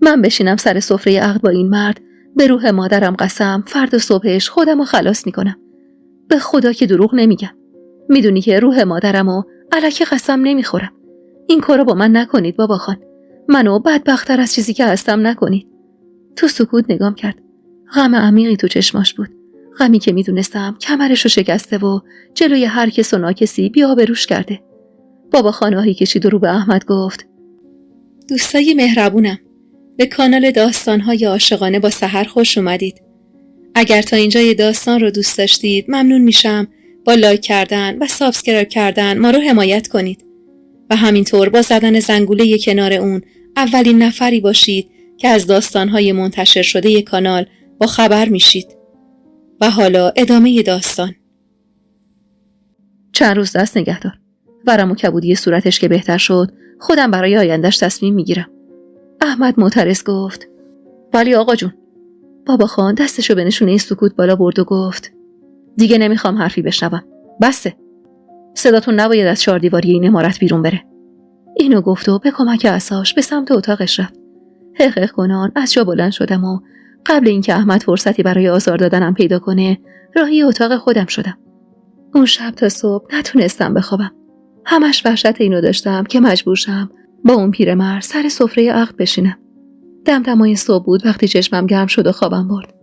من بشینم سر سفره عقد با این مرد، به روح مادرم قسم فردا صبحش خودمو خلاص میکنم. به خدا که دروغ نمیگم. میدونی که روح مادرمو الکی قسم نمیخورم. این کارو با من نکنید بابا خان. منو بدبخت‌تر از چیزی که هستم نکنید. تو سکوت نگام کرد. غم عمیقی تو چشماش بود. غمی که میدونستم کمرشو شکسته و جلوی هر کس و ناکسی بی‌آبروش کرده. بابا خان آهی کشید و رو به احمد گفت: دوستای مهربونم، به کانال داستان‌های عاشقانه با سحر خوش اومدید. اگر تا اینجای داستان رو دوست داشتید ممنون میشم با لایک کردن و سابسکرایب کردن ما رو حمایت کنید و همینطور با زدن زنگوله کنار اون اولین نفری باشید که از داستان‌های منتشر شده کانال با خبر میشید. و حالا ادامه داستان. چند روز دست نگهدار. ورم و کبودی صورتش که بهتر شد، خودم برای آینده‌اش تصمیم میگیرم. احمد معترض گفت: ولی آقا جون. بابا خان دستشو به نشونه سکوت بالا برد و گفت: دیگه نمیخوام حرفی بشنوم. بسه. صداتون نباید از چهاردیواری این عمارت بیرون بره. اینو گفت و به کمک عصاش به سمت اتاقش رفت. حقیق کنان از جا بلند شدم و قبل اینکه احمد فرصتی برای آزار دادنم پیدا کنه، راهی اتاق خودم شدم. اون شب تا صبح نتونستم بخوابم. همش وحشت اینو داشتم که مجبور شم با اون پیرمرد سر سفره عقد بشینم. دمدمای صبح بود وقتی چشمم گرم شد و خوابم برد.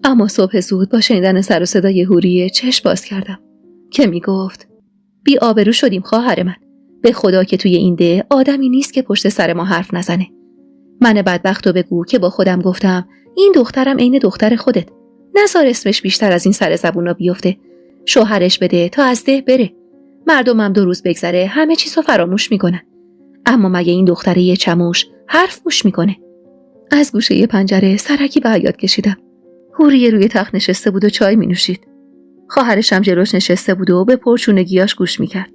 اما صبح زود با شنیدن سر و صدای حوریه چشم باز کردم که میگفت: بی آبرو شدیم خواهر من. به خدا که توی این ده آدمی نیست که پشت سر ما حرف نزنه. من بدبختو بگو که با خودم گفتم این دخترم عین دختر خودت. نذار اسمش بیشتر از این سر زبونا بیفته. شوهرش بده تا از ده بره. مردمم 2 روز بگذره همه چیزو فراموش میکنن. اما مگه این دختره چموش حرف گوش میکنه؟ از گوشه پنجره سرکی به حیاط کشیدم. حوریه روی تخت نشسته بود و چای می نوشید. خواهرش هم جلوش نشسته بود و به پرچونگیاش گوش میکرد.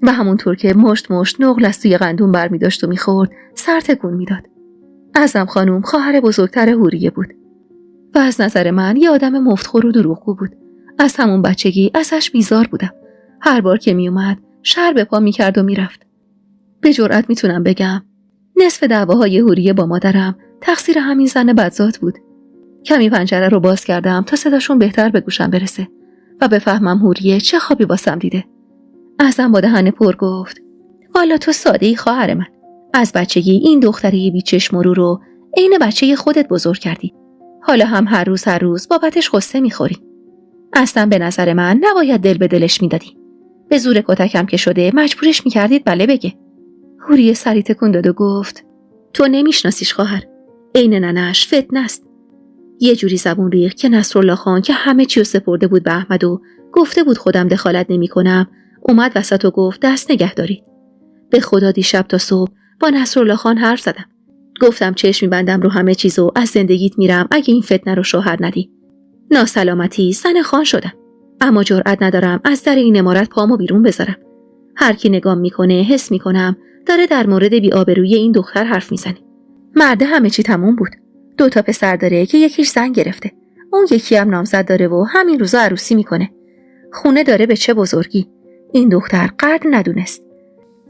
و همونطور که مشت نقل از توی قندون برمی داشت و میخورد سر تکون میداد. اعظم خانوم خواهر بزرگتر حوریه بود و از نظر من یه آدم مفتخور و دروغگو بود. از همون بچگی ازش بیزار بودم. هر بار که میومد شر به پا میکرد و میرفت. به جرئت میتونم بگم نصف دعواهای حوریه با مادرم تقصیر همین زن بدذات بود. کمی پنجره رو باز کردم تا صداشون بهتر به گوشم برسه و بفهمم حوریه چه خوابی واسم دیده. اعظم با دهن پر گفت: والا تو ساده‌ای خواهر من. از بچگی این دختره بیچشم رو عین بچه خودت بزرگ کردی. حالا هم هر روز بابتش قصه میخوری. اصلا به نظر من نباید دل به دلش میدادی. به زور کتکم که شده مجبورش میکردید بله بگه. حوریه سری تکون داد و گفت: تو نمیشناسیش خواهر. عین ننش فتنه است. یه جوری زبون ریخت که نصرالله خان که همه چیو سپرده بود به احمد و گفته بود خودم دخالت نمی‌کنم، اومد وسط و گفت دست نگه دارید. به خدا دیشب تا صبح با نصرالله خان حرف زدم. گفتم چشم می‌بندم رو همه چیزو از زندگیت میرم اگه این فتنه رو شوهر ندی. ناسلامتی زن خان شدم. اما جرئت ندارم از در این عمارت پامو بیرون بذارم. هر کی نگام میکنه حس میکنم داره در مورد بی‌آبرویی این دختر حرف میزنه. مرد همه چی تموم بود. 2 تا پسر داره که یکیش زن گرفته. اون یکی هم نامزد داره و همین روزا عروسی میکنه. خونه داره به چه بزرگی. این دختر قدر ندونست.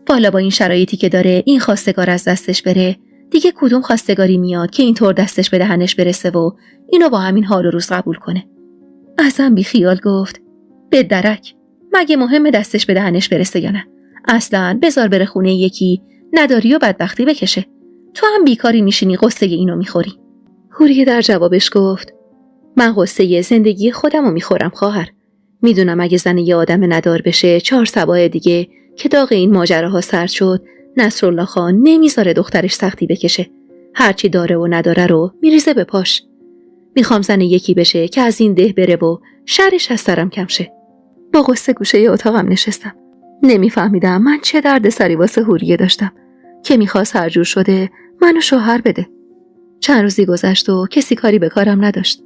والا با این شرایطی که داره این خواستگار از دستش بره، دیگه کدوم خواستگاری میاد که اینطور دستش به دهنش برسه و اینو با همین حال و روز قبول کنه. ازم بی خیال گفت: به درک. مگه مهمه دستش به دهنش برسه یا نه؟ اصلاً بذار بره خونه یکی نداری و بدبختی بکشه. تو هم بیکاری میشینی قصه اینو میخوری. حوریه در جوابش گفت: من قصه زندگی خودمو میخورم خواهر. میدونم اگه زن یه آدم ندار بشه 4 صباح دیگه که داغ این ماجراها سرد شد، نصرالله خان نمیذاره دخترش سختی بکشه. هرچی داره و نداره رو میریزه به پاش. میخوام زن یکی بشه که از این ده بره و شرش از سرم کم شه. با قصه گوشه اتاقم نشستم. نمیفهمیدم من چه درد سری واسه حوریه داشتم که میخواست هر جور شده منو شوهر بده. چند روزی گذشت و کسی کاری به کارم نداشت.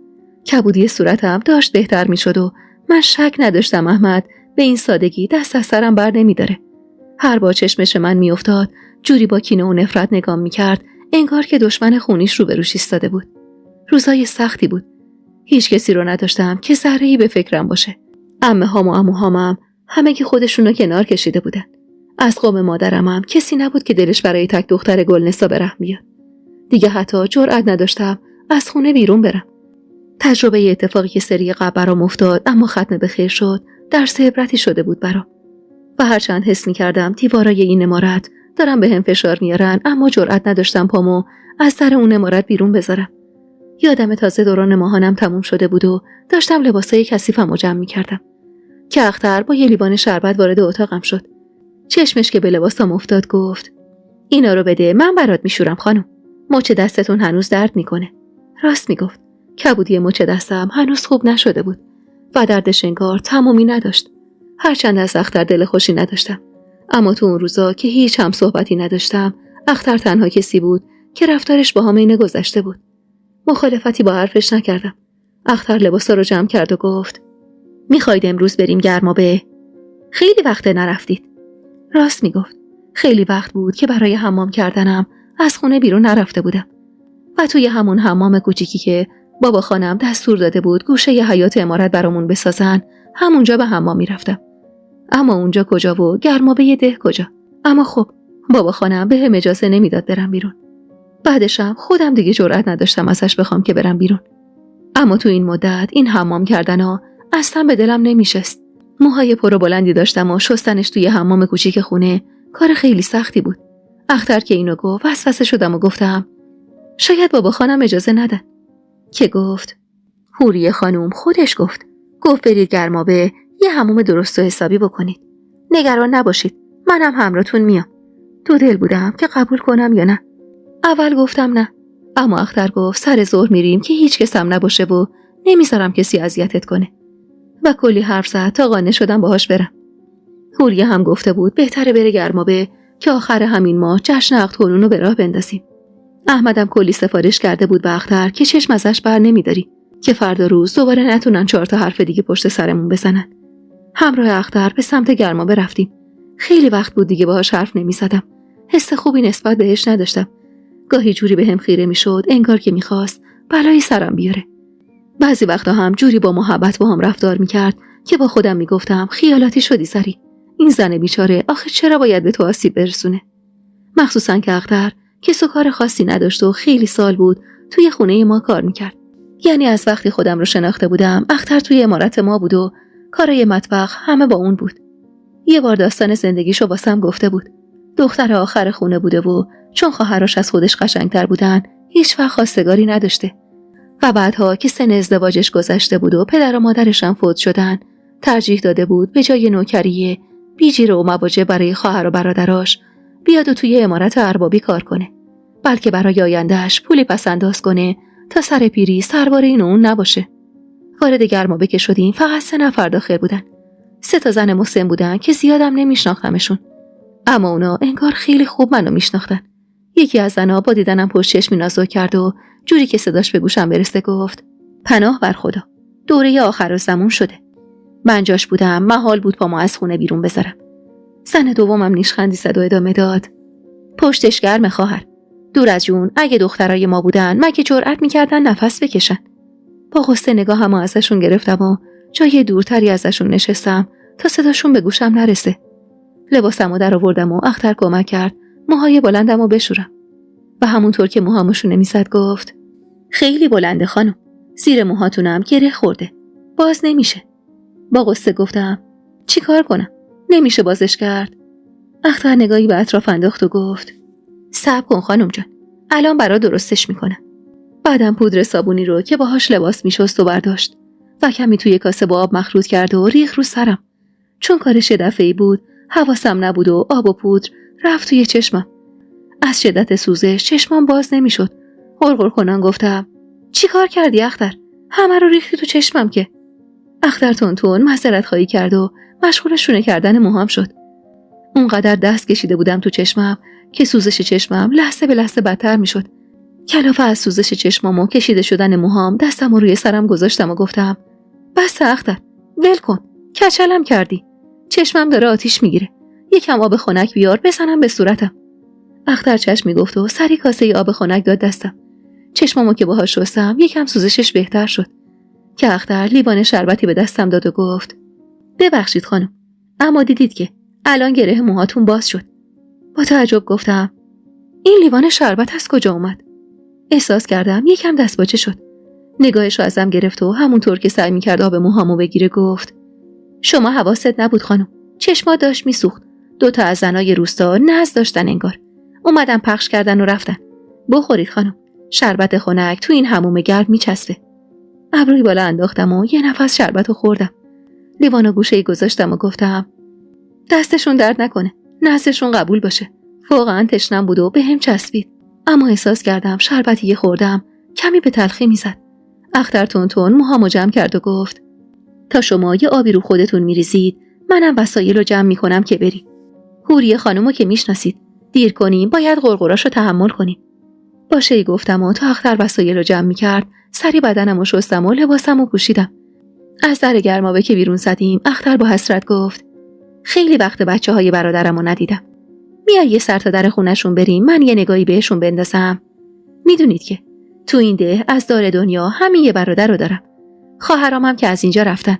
کبودی صورتم داشت بهتر میشد و من شک نداشتم احمد به این سادگی دست از سرم بر نمیداره. هر بار چشمش من میافتاد جوری با کینه و نفرت نگام میکرد انگار که دشمن خونیش رو به روش ایستاده بود. روزای سختی بود. هیچ کسی رو نداشتم که ذره‌ای به فکرم باشه. عمه‌هام و عموهامم همگی خودشونو کنار کشیده بودن. از قوم مادرم هم کسی نبود که دلش برای تک دختر گلنسا به رحم بیاد. دیگه حتی جرئت نداشتم از خونه بیرون برم. تجربه اتفاقی که سری قبل برام افتاد اما ختم به خیر شد درس عبرتی شده بود برام. و هرچند حس می‌کردم دیوارای این عمارت دارن به هم فشار میارن، اما جرئت نداشتم پامو از در اون عمارت بیرون بذارم. یادم تازه دوران ماهانم تموم شده بود و داشتم لباسای کثیفمو جمع می‌کردم که اختر با یه لیوان شربت وارد اتاقم شد. چشمش که به لباسام افتاد گفت: اینا رو بده، من برات میشورم خانم. مچ دستتون هنوز درد میکنه. راست میگفت. کبودی مچ دستم هنوز خوب نشده بود و دردش انگار تمامی نداشت. هرچند از اختر دل خوشی نداشتم، اما تو اون روزا که هیچ هم صحبتی نداشتم، اختر تنها کسی بود که رفتارش با هم اینه گذشته بود. مخالفتی با حرفش نکردم. اختر لباسا رو جمع کرد و گفت: میخواید امروز بریم گرمابه؟ خیلی وقت نرفتید. راست میگفت. خیلی وقت بود که برای حمام کردنم از خونه بیرون نرفته بودم و توی همون حمام کوچیکی که بابا خانم دستور داده بود گوشه ی حیاط عمارت برامون بسازن، همونجا به حمام میرفتم. اما اونجا کجا و گرمابه ده کجا؟ اما خب بابا خانم بهم اجازه نمیداد برم بیرون. بعدشم خودم دیگه جرئت نداشتم ازش بخوام که برم بیرون. اما تو این مدت این حمام کردنا اصلا به دلم نمیشست. موهای پر و بلندی داشتم و شستنش توی حمام کوچیک خونه کار خیلی سختی بود. اختر که اینو گفت وسوسه شدم و گفتم: شاید بابا خانم اجازه ندن. که گفت: حوریه خانوم خودش گفت برید گرمابه یه حموم درست و حسابی بکنید. نگران نباشید، منم همراهتون میام. دو دل بودم که قبول کنم یا نه. اول گفتم نه، اما اختر گفت سر ظهر میریم که هیچ کس هم نباشه و نمیذارم کسی اذیتت کنه. و کلی حرف زد تا قانع شدم باهاش برم. حوریه هم گفته بود بهتره بره گرمابه که آخر همین ماه جشن عقدکنون رو به راه بندازیم. احمدم کلی سفارش کرده بود به اختر که چشم ازش بر نمیداری که فردا روز دوباره نتونن 4 تا حرف دیگه پشت سرمون بزنن. همراه اختر به سمت گرمابه رفتیم. خیلی وقت بود دیگه باهاش حرف نمیزدم. حس خوبی نسبت بهش نداشتم. گاهی جوری بهم خیره میشد انگار که میخواست بلایی سرم بیاره. بعضی وقتا هم جوری با محبت با هم رفتار میکرد که با خودم میگفتم خیالاتی شدی سری. این زن بیچاره آخه چرا باید به تو آسیب برسونه؟ مخصوصا که اختر کس و کار خاصی نداشت و خیلی سال بود توی خونه ما کار میکرد. یعنی از وقتی خودم رو شناخته بودم اختر توی عمارت ما بود و کارای مطبخ همه با اون بود. یه بار داستان زندگیشو واسم گفته بود. دختر آخر خونه بوده و چون خواهرش از خودش قشنگتر بودن هیچ وقت خواستگاری نداشته. و بعدها که سن ازدواجش گذشته بود و پدر و مادرش هم فوت شدن، ترجیح داده بود به جای نوکریه بیجیره و مواجه برای خواهر و برادراش بیاد و توی عمارت اربابی کار کنه، بلکه برای آیندهش پولی پس‌انداز کنه تا سر پیری سربار این و اون نباشه. وارد گرمابه که شدیم فقط 3 نفر داخل بودن. 3 تا زن مسن بودن که زیادم نمیشناختمشون، اما اونا انگار خیلی خوب منو میشناختن. یکی از زنها با دیدنم پشت چشمی نازک کرد و جوری که صداش به گوشم برسه گفت: پناه بر خدا، دوره آخر الزمان شده. من جاش بودم محال بود پامو از خونه بیرون بذارم. زن دومم نیشخندی زد و ادامه داد: پشتش گرم خواهر، دور از جون اگه دخترای ما بودن مگه جرئت میکردن نفس بکشن. با غصه نگاهمو ازشون گرفتم و جای دورتری ازشون نشستم تا صداشون به گوشم نرسه. لباسمو در آوردم و اختر کمک کرد موهای بلندمو بشورم و همونطور که موهامو شونه میزد گفت: خیلی بلنده خانم، زیر موهاتونم گره خورده، باز نمیشه. با غصه گفتم: چی کار کنم؟ نمیشه بازش کرد. اختر نگاهی به اطراف انداخت و گفت: صبر کن خانم جان، الان برا درستش میکنم. بعدم پودر صابونی رو که باهاش لباس میشست و برداشت و کمی توی کاسه با آب مخلوط کرد و ریخت رو سرم. چون کارش دفعه‌ای بود حواسم نبود و آب و پودر رفت توی چشمم. از شدت سوزش چشمم باز نمیشد. غرغر کنان گفتم: چی کار کردی اختر؟ همه رو ریختی تو چشمم که. اختر تون معذرت خواهی کرد و مشغول شونه کردن موهام شد. اونقدر دست کشیده بودم تو چشمم که سوزش چشمم لحظه به لحظه بدتر میشد. کلافه از سوزش چشمام و کشیده شدن موهام دستم رو روی سرم گذاشتم و گفتم: بس اختر، ول کن، کچلم کردی. چشمم داره آتیش میگیره. یکم آب خنک بیار بزنم به صورتم. اختر چشم میگفت و سری کاسه آب خنک داد دستم. چشمامو که باهاش شستم یکم سوزشش بهتر شد. که اختر لیوان شربتی به دستم داد و گفت: ببخشید خانم، اما دیدید که الان گره موهاتون باز شد. با تعجب گفتم: این لیوان شربت از کجا اومد؟ احساس کردم یکم دستپاچه شد. نگاهش رو ازم گرفت و همونطور که سعی می‌کرد آب موهامو بگیره گفت: شما حواست نبود خانم. چشمات داشت میسوخت. 2 تا از زنای روستا ناز داشتن انگار. اومدن پخش کردن و رفتن. بخورید خانم. شربت خنک تو این حموم گرم میچسبه. ابروی بالا انداختم و یه نفس شربت رو خوردم. لیوانو گوشه‌ای گذاشتم و گفتم: دستشون درد نکنه. نازشون قبول باشه. واقعا تشنم بود و بهم چسبید. اما احساس کردم شربتی که خوردم کمی به تلخی میزد. اختر تون موهامو جمع کرد و گفت: تا شما یه آبی رو خودتون میریزید، منم وسایل رو جمع میکنم که بریم. حوریه خانومو که میشناسید. دیر کنیم باید غرغراشو تحمل کنیم. باشه گفتم و تا اختر وسایل رو جمع میکرد، سری بدنمو شستم و لباسمو پوشیدم. از در گرمابه که بیرون زدیم، اختر با حسرت گفت: خیلی وقت بچه‌های برادرمو ندیدم. میای یه سر تا در خونه‌شون بریم، من یه نگاهی بهشون بندازم. میدونید که تو این ده از دار دنیا همین یه برادر رو دارم. خواهرام هم که از اینجا رفتن.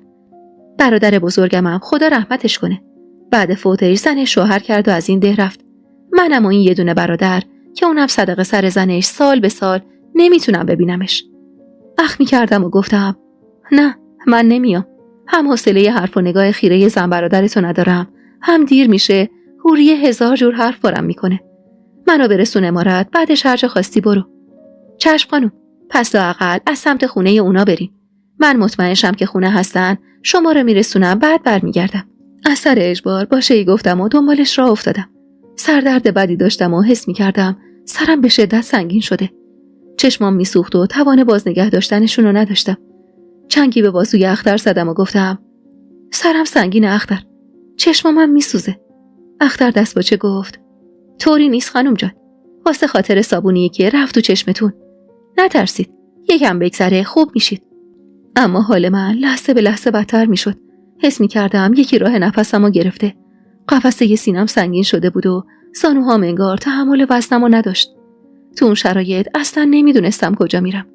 برادر بزرگم هم خدا رحمتش کنه. بعد فوتش زنش شوهر کرد و از این ده رفت. منم و این یه دونه برادر که اونم صدقه سر زنش سال به سال نمیتونم ببینمش. اخ میکردم و گفتم: نه من نمیام. هم حوصله حرف و نگاه خیره زن برادرتو ندارم، هم دیر میشه. حوریه 1000 جور حرف بارم میکنه. منو برسون امارت، بعدش هر جا خواستی برو. چشم خانم. پس لااقل از سمت خونه اونا بریم. من مطمئنشم که خونه هستن، شما رو میرسونم، بعد برمیگردم. از سر اجبار باشه گفتم و دنبالش راه افتادم. سردرد بدی داشتم و حس میکردم سرم به شدت سنگین شده. چشمام میسوخت و توان باز نگه داشتنشون رو نداشتم. چنگی به بازوی اختر زدم و گفتم: سرم سنگین اختر. چشمام میسوزه. اختر دستپاچه گفت: طوری نیست خانم جان. واسه خاطر صابونی که رفت تو چشمتون. نترسید. یکم بگذره خوب میشید. اما حال من لحظه به لحظه بدتر میشد. حس میکردم یکی راه نفسمو گرفته. قفسه سینم سنگین شده بود و زانوهام انگار تحمل وزنمو نداشت. تو اون شرایط اصلا نمیدونستم کجا میرم.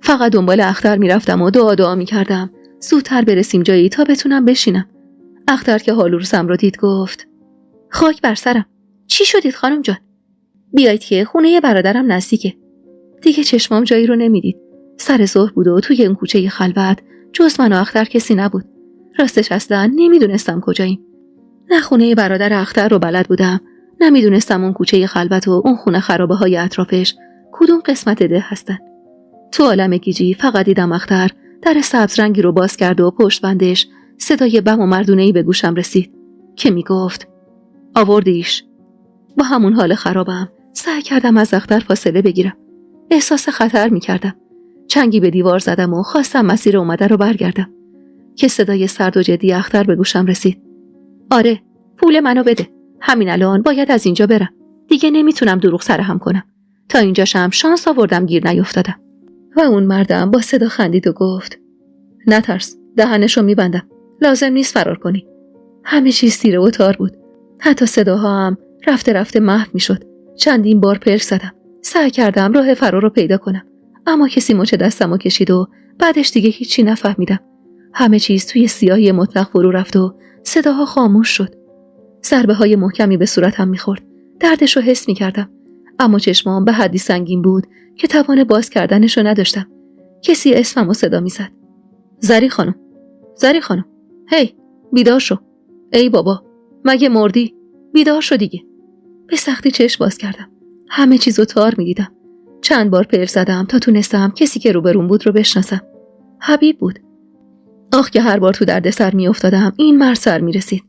فقط دنبال اختر میرفتم و دعا میکردم زودتر برسیم جایی تا بتونم بشینم. اختر که حال روزم رو دید گفت: خاک بر سرم. چی شدید خانم جان؟ بیایید که خونه برادرم نزدیکه. دیگه چشمام جایی رو نمیدید. سر ظهر بود و توی اون کوچه خلوت جز من و اختر کسی نبود. راستش اصلا نمیدونستم کجاییم. نه خونه برادر اختر رو بلد بودم، نمیدونستم اون کوچه خلوت و اون خونه خرابه های اطرافش کدوم قسمت ده هستن. تو عالم گیجی فقط دیدم اختر در سبز رنگی رو باز کرد و پشت بندش صدای بم و مردونه‌ای به گوشم رسید که میگفت: آوردیش. با همون حال خرابم سعی کردم از اختر فاصله بگیرم. احساس خطر میکردم. چنگی به دیوار زدم و خواستم مسیر اومده رو برگردم که صدای سرد و جدی اختر به گوشم رسید: آره، پول منو بده. همین الان باید از اینجا برم. دیگه نمیتونم دروغ سرهم کنم. تا اینجاشم شانس آوردم گیر نیافتادم. و اون مردم با صدا خندید و گفت: نترس، دهنشو میبندم. لازم نیست فرار کنی. همه چیز تیره و تار بود. حتی صداها هم رفته رفته محو میشد. چندین بار پلک زدم. سعی کردم راه فرار رو پیدا کنم. اما کسی مچ دستمو کشید و بعدش دیگه هیچی نفهمیدم. همه چیز توی سیاهی مطلق فرو رفت و صداها خاموش شد. ضربه های محکمی به صورتم میخورد. دردش رو حس میکردم. اما چشمام به حدی سنگین بود که توان باز کردنش رو نداشتم. کسی اسممو صدا میزد: زری خانم، زری خانم، هی بیدار شو. ای بابا، مگه مردی؟ بیدار شو دیگه. به سختی چشم باز کردم. همه چیزو تار میدیدم. چند بار پر زدم تا تونستم کسی که روبروم بود رو بشناسم. حبیب بود. آخ که هر بار تو دردسر میافتادم این مرد سر میرسید.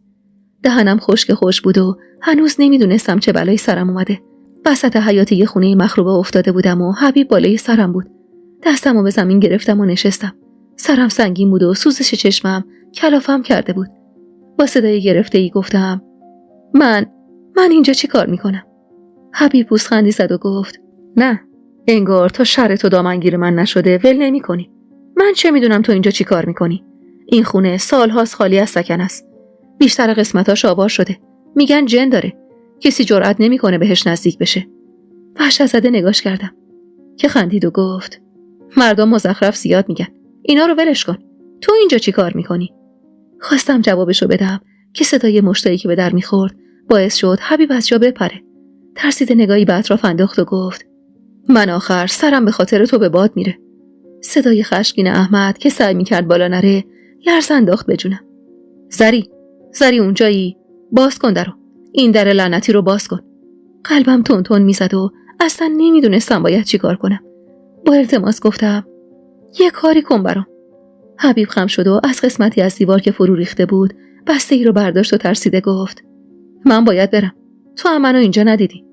دهنم خشک بود و هنوز نمیدونستم چه بلایی سرم اومده. وسط حیاط یه خونه مخروبه افتاده بودم و حبیب بالای سرم بود. دستمو به زمین گرفتم و نشستم. سرم سنگین بود و سوزش چشمم کلافم کرده بود. با صدای گرفته‌ای گفتم: من اینجا چی کار میکنم؟ حبیب پوزخندی زد و گفت: نه، انگار تا شر تو دامنگیر من نشده ول نمی‌کنی. من چه میدونم تو اینجا چی کار میکنی؟ این خونه سالهاست خالی از سکن است. بیشتر قسمتاش آوار شده. میگن جن داره. کسی جرئت نمیکنه بهش نزدیک بشه. وحشت زده نگاش کردم که خندید و گفت: مردم مزخرف زیاد میگن. اینا رو ولش کن. تو اینجا چی کار میکنی؟ خواستم جوابشو بدم که صدای مشتایی که به در میخورد باعث شد حبیب از جا بپره. ترسیده نگاهی به اطراف انداخت و گفت: من آخر سرم به خاطر تو به باد میره. صدای خشمگین احمد که سعی میکرد بالا نره لرز انداخت به جونم. زری اونجایی؟ باز کن درو. این در لعنتی رو باز کن. قلبم تون تون میزد و اصلا نمیدونستم باید چی کار کنم. با التماس گفتم یه کاری کن برام. حبیب خم شد و از قسمتی از دیوار که فرو ریخته بود بسته ای رو برداشت و ترسیده گفت من باید برم. تو هم منو اینجا ندیدی.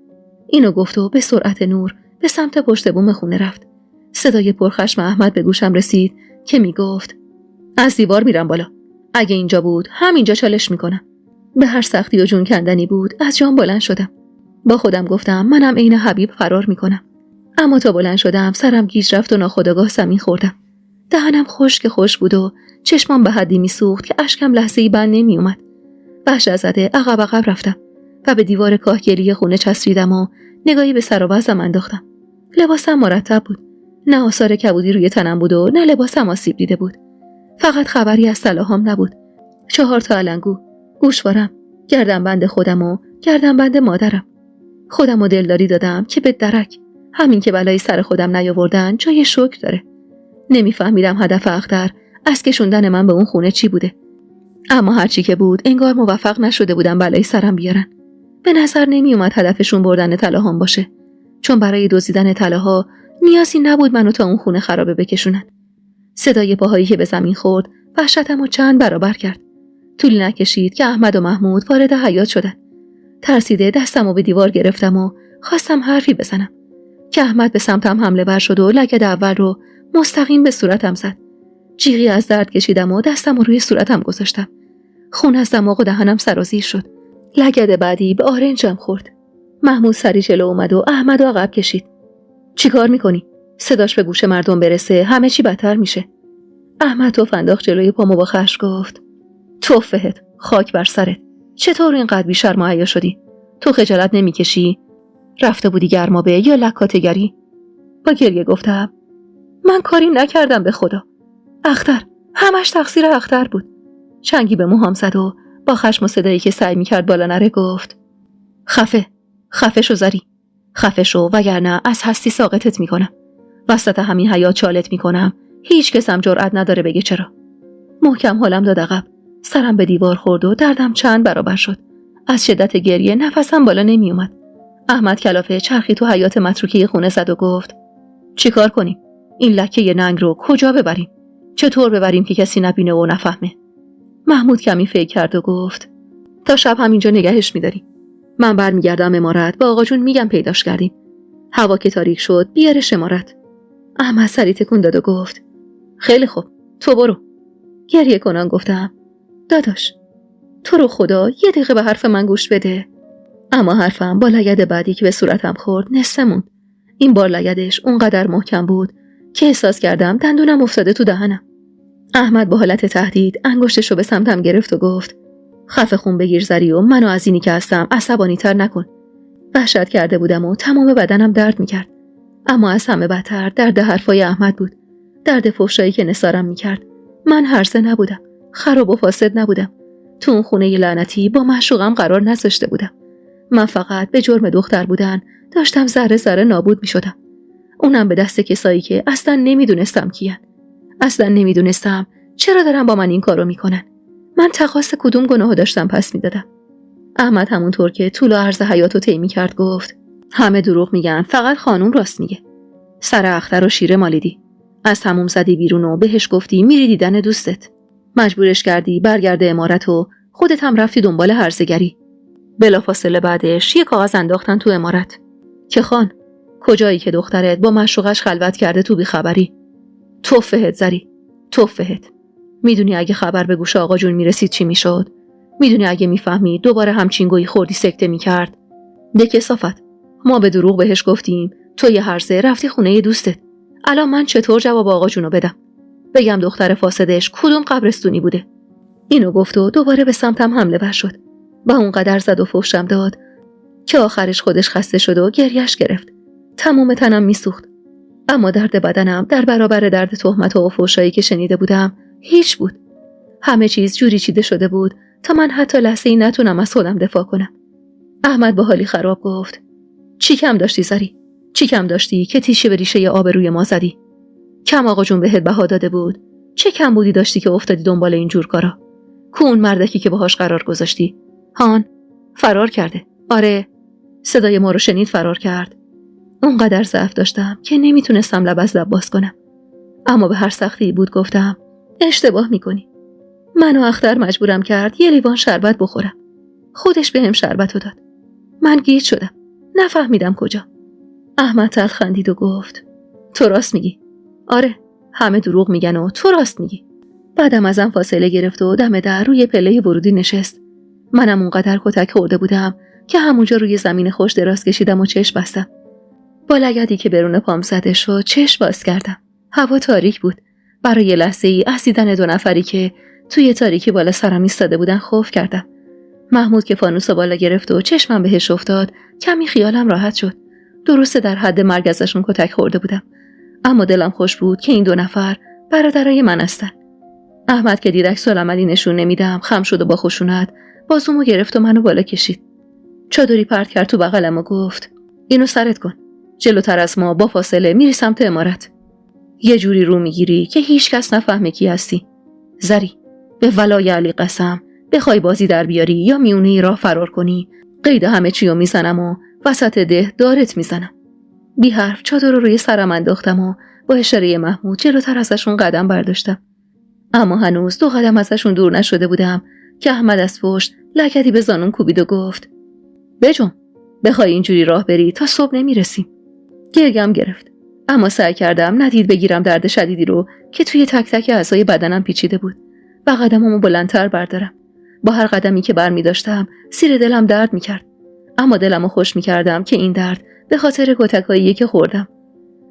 اینو گفت و به سرعت نور به سمت پشت بوم خونه رفت. صدای پرخشم احمد به گوشم رسید که میگفت از دیوار میرم بالا. اگه اینجا بود همینجا چالش میکنم. به هر سختی و جون کندنی بود از جام بلند شدم. با خودم گفتم منم عین حبیب فرار میکنم. اما تا بلند شدم سرم گیج رفت و ناخودآگاه زمین خوردم. دهنم خشک بود و چشمام به حدی میسوخت که اشکم لحظه‌ای بند نمیومد. وحشت زده عقب رفتم و به دیوار کاهگلی خونه چسبیدم و نگاهی به سر و وضعم انداختم. لباسم مرتب بود. نه آثار کبودی روی تنم بود و نه لباسم آسیب دیده بود. فقط خبری از طلاهام نبود. 4 تا علنگو، گوشوارم، گردنبند خودم و گردنبند مادرم. خودم و دلداری دادم که به درک همین که بلایی سر خودم نیاوردن جای شکر داره. نمیفهمیدم هدف اختر از کشوندن من به اون خونه چی بوده. اما هرچی که بود انگار موفق نشده بودم بلایی سرم بیارن. به نظر نمی اومد هدفشون بردن طلاهام باشه، چون برای دزدیدن طلاها نیازی نبود منو تا اون خونه خرابه بکشونن. صدای پاهایی که به زمین خورد وحشتمو چند برابر کرد. طولی نکشید که احمد و محمود وارد حیاط شدن. ترسیده دستمو به دیوار گرفتم و خواستم حرفی بزنم که احمد به سمتم حمله ور شد و لگد اول رو مستقیم به صورتم زد. جیغی از درد کشیدم و دستمو روی صورتم گذاشتم. خون از دماغ و دهنم سرازیر شد. لگد بعدی به آرنجم خورد. محمود سری جلو اومد و احمد عقب کشید. چیکار میکنی؟ صداش به گوش مردم برسه همه چی بدتر میشه. احمد توف انداخت جلوی پامو با خشم گفت توفهت، خاک بر سرت. چطور اینقدر بی‌شرم و حیا شدی؟ تو خجالت نمیکشی؟ رفته بودی گرمابه یا لکاتگری؟ با گریه گفتم من کاری نکردم به خدا. اختر، همش تقصیر اختر بود. چنگی به موهام زد و با خشم و صدایی که سعی میکرد بالا نره گفت خفه شو زری. خفه شو وگرنه از هستی ساقطت میکنم. وسط همین حیاط چالت میکنم. هیچ کسم جرئت نداره بگه چرا. محکم حالم داد عقب. سرم به دیوار خورد و دردم چند برابر شد. از شدت گریه نفسم بالا نمیومد. احمد کلافه چرخی تو حیاط متروکه خونه زد و گفت چیکار کنیم؟ این لکه ننگ رو کجا ببریم؟ چطور ببریم که کسی نبینه و نفهمه؟ محمود کمی فکر کرد و گفت تا شب همینجا نگهش می‌داریم. من برمیگردم امارت با آقا جون میگم پیداش کردیم. هوا که تاریک شد بیارش امارت. احمد سری تکون داد و گفت خیلی خوب، تو برو. گریه کنان گفتم داداش تو رو خدا یه دقیقه به حرف من گوش بده. اما حرفم با لگد بعدی که به صورتم خورد نصفه موند. این بار لگدش اونقدر محکم بود که احساس کردم دندونم افتاده تو دهنم. احمد با حالت تهدید انگشتشو به سمتم گرفت و گفت خفه خون بگیر زری و منو از اینی که هستم عصبانی تر نکن. وحشت کرده بودم و تمام بدنم درد میکرد. اما از همه بدتر درد حرفای احمد بود. درد فحشایی که نثارم میکرد. من هرزه نبودم. خراب و فاسد نبودم. تو اون خونه لعنتی با معشوقم قرار نذاشته بودم. من فقط به جرم دختر بودن داشتم ذره ذره نابود میشدم. اونم به دست کسایی که اصلا نمیدونستم کیان. اصلا نمیدونستم چرا دارن با من این کارو میکنن. من تقاص کدوم گناهو داشتم پس میدادم. احمد همونطور که طول و عرض حیاتو طی میکرد گفت همه دروغ میگن، فقط خانوم راست میگه. سر اختر و شیره مالیدی. از تموم زدی بیرون و بهش گفتی میری دیدن دوستت. مجبورش کردی برگرده امارت و خودت هم رفتی دنبال هرزگری. بلافاصله بعدش یه کاغذ انداختن تو امارت که خان کجایی که دخترت با معشوقش خلوت کرده تو بیخبری. توفهت زری، توفهت. میدونی اگه خبر به گوش آقا جون میرسید چی میشد؟ میدونی اگه میفهمید دوباره همچین گویی خوردی سکته میکرد؟ کثافت. ما به دروغ بهش گفتیم تو یه هرزه رفتی خونه دوستت. الان من چطور جواب آقا جونو بدم؟ بگم دختر فاسدش کدوم قبرستونی بوده؟ اینو گفت و دوباره به سمتم حمله ور شد. با اونقدر زد و فحشم داد که آخرش خودش خسته شد و گریش گرفت. تمام تنم میسوخت. اما درد بدنم در برابر درد تهمت و فحشایی که شنیده بودم هیچ بود. همه چیز جوری چیده شده بود تا من حتی لحظه‌ای نتونم از خودم دفاع کنم. احمد با حالی خراب گفت چی کم داشتی زری؟ چی کم داشتی که تیشه به ریشه آبروی ما زدی؟ کم آقا جون بهت بها داده بود؟ چه کم بودی داشتی که افتادی دنبال این جور کارا؟ کون مردکی که باهاش قرار گذاشتی؟ هان فرار کرده. آره، صدای ما رو شنید فرار کرد. اونقدر ضعف داشتم که نمیتونستم لب از لب باز کنم. اما به هر سختی بود گفتم اشتباه میکنی. من و اختر مجبورم کرد یه لیوان شربت بخورم. خودش بهم شربتو داد. من گیج شدم. نفهمیدم کجا. احمد تلخ خندید و گفت تو راست میگی. آره، همه دروغ میگن و تو راست میگی. بعدم ازم فاصله گرفت و دم در روی پله ورودی نشست. منم اونقدر کتک خورده بودم که همونجا روی زمین خوش دراز کشیدم و چشم بستم. با لگدی که برون پام زده شد چشم باز کردم. هوا تاریک بود. برای لحظه ای از دیدن دو نفری که توی تاریکی بالا سرم ایستاده بودن خوف کردم. محمود که فانوس بالا گرفت و چشمم بهش افتاد کمی خیالم راحت شد. درسته در حد مرگ ازشون کتک خورده بودم، اما دلم خوش بود که این دو نفر برادرای من هستن. احمد که دیدک سالعملی نشون نمیدم خم شد و با خشونت بازومو گرفت و منو بالا کشید. چادری پرت کرد تو بغلم و گفت اینو سرت کن. جلوتر از ما با فاصله میری سمت عمارت. یه جوری رو میگیری که هیچ کس نفهمه کی هستی. زری، به ولای علی قسم بخوای بازی در بیاری یا میونه راه فرار کنی، قید همه چیو میزنم و وسط ده دارت میزنم. بی حرف چادر رو روی سرم انداختم و با اشاره محمود جلوتر ازشون قدم برداشتم. اما هنوز 2 قدم ازشون دور نشده بودم که احمد از پشت لگدی به زانون کوبید و گفت بجم، بخوای اینجوری راه بری تا صبح نمیرسیم. گرگم گرفت، اما سعی کردم ندید بگیرم درد شدیدی رو که توی تک تک اعضای بدنم پیچیده بود و قدممو بلندتر بردارم. با هر قدمی که برمی داشتم سیر دلم درد میکرد، اما دلمو خوش میکردم که این درد به خاطر کتکاییه که خوردم.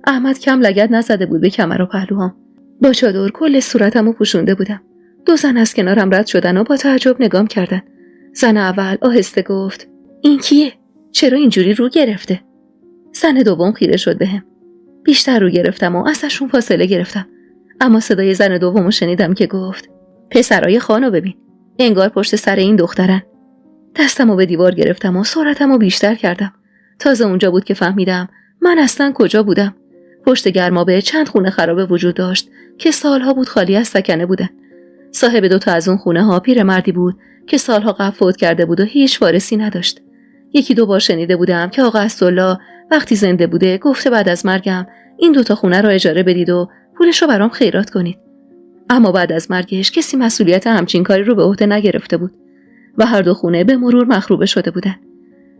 احمد کم لگد نزده بود به کمر و پهلوام. با چادر کل صورتمو پوشونده بودم. 2 زن از کنارم رد شدن و با تعجب نگام کردن. زن اول آهسته گفت این کیه؟ چرا اینجوری رو گرفته؟ زن دوم خیره شد بهم. بیشتر رو گرفتم و ازشون فاصله گرفتم، اما صدای زن دومو شنیدم که گفت پسرای خانو ببین، انگار پشت سر این دخترن. دستمو به دیوار گرفتم و سرعتمو بیشتر کردم. تازه اونجا بود که فهمیدم من اصلا کجا بودم. پشت گرمابه چند خونه خرابه وجود داشت که سالها بود خالی از سکنه بودن. صاحب 2 تا از اون خونه ها پیرمردی بود که سالها قبل فوت کرده بود و هیچ وارثی نداشت. 1-2 بار شنیده بودم که آقا اسدالله وقتی زنده بوده گفته بعد از مرگم این 2 تا خونه رو اجاره بدید و پولش رو برام خیرات کنید. اما بعد از مرگش کسی مسئولیت همچین کاری رو به عهده نگرفته بود و هر 2 خونه به مرور مخروبه شده بودن.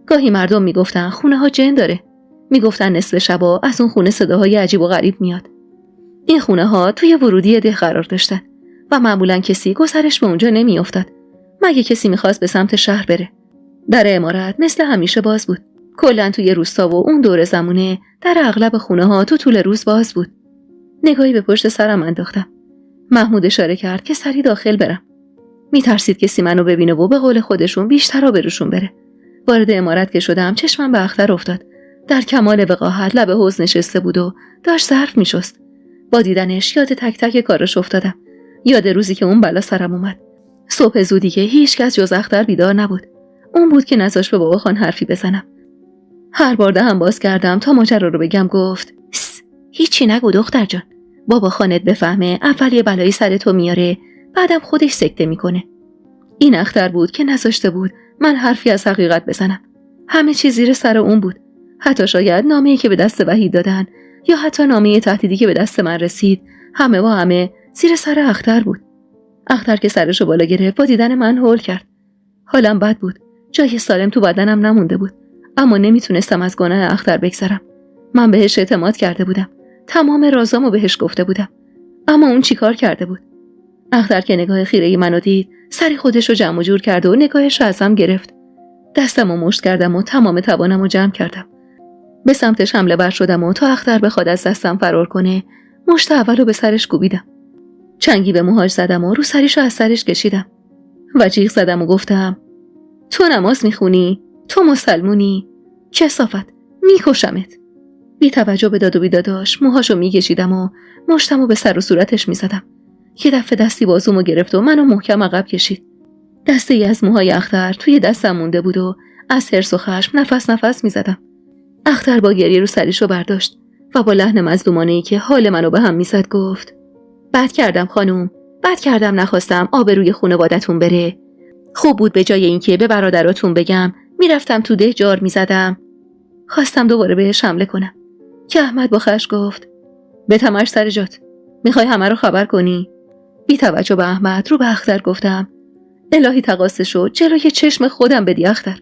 گاهی مردم میگفتن خونه ها جن داره. میگفتن نصف شبا از اون خونه صداهای عجیب و غریب میاد. این خونه ها توی ورودی ده قرار داشتن و معمولا کسی گذرش به اونجا نمیافتاد مگه کسی میخواست به سمت شهر بره. در عمارت مثل همیشه باز بود. کلا توی روستا و اون دور زمونه در اغلب خونه ها تو طول روز باز بود. نگاهی به پشت سرم انداختم. محمود اشاره کرد که سری داخل برم. میترسید کسی منو ببینه و به قول خودشون بیشتر آبروشون بره. وارد عمارت که شدم چشمم به اختر افتاد. در کمال وقاحت لب حوض نشسته بود و داشت ظرف میشست. با دیدنش یاد تک تک کارش افتادم. یاد روزی که اون بلا سرم اومد. صبح زودی که هیچ کس جز اختر بیدار نبود. اون بود که نذاشت به بابا خان حرفی بزنم. هر بار دهنم باز کردم تا ماجرا رو بگم گفت هیچی نگو دختر جان. بابا خانت بفهمه اول یه بلایی سر تو میاره، بعدم خودش سکته میکنه. این اختر بود که نذاشته بود من حرفی از حقیقت بزنم. همه چیز زیر سر اون بود. حتی شاید نامه‌ای که به دست وحید دادن یا حتی نامه تهدیدی که به دست من رسید، همه و همه زیر سر اختر بود. اختر که سرشو بالا گرفت با دیدن من هول کرد. حالم بد بود. جای سالم تو بدنم نمونده بود، اما نمیتونستم از گناه اختر بگذرم. من بهش اعتماد کرده بودم. تمام رازامو بهش گفته بودم. اما اون چیکار کرده بود؟ اختر که نگاه خیره منو دید، سری خودشو جمع و جور کرد و نگاهش رو ازم گرفت. دستمو مشت کردم و تمام توانمو جمع کردم. به سمتش حمله بر شدم و تا اختر بخواد از دستم فرار کنه، مشت اولو به سرش کوبیدم. چنگی به موهاش زدم و رو سریشو از سرش کشیدم. و جیغ زدم و گفتم تو نماز میخونی؟ تو مسلمونی؟ کثافت، میکشمت. بی توجه به داد و بیداداش موهاشو میکشیدم و مشتمو به سر و صورتش میزدم. یه دفعه دستی بازومو گرفت و منو محکم عقب کشید. دسته ای از موهای اختر توی دستم مونده بود و از حرص و خشم نفس نفس میزدم. اختر با گریه رو سریشو برداشت و با لحن مظلومانه‌ای که حال منو به هم میزد گفت: بد کردم خانم، بد کردم نخواستم آبروی خانوادتون بره. خوب بود به جای اینکه به برادراتون بگم میرفتم تو ده جار میزدم. خواستم دوباره بهش حمله کنم که احمد با خشم گفت: بتمش سر جات، میخوای همه رو خبر کنی؟ بی توجه به احمد رو به اختر گفتم: الهی تقاصشو جلوی چشم خودم بدی اختر.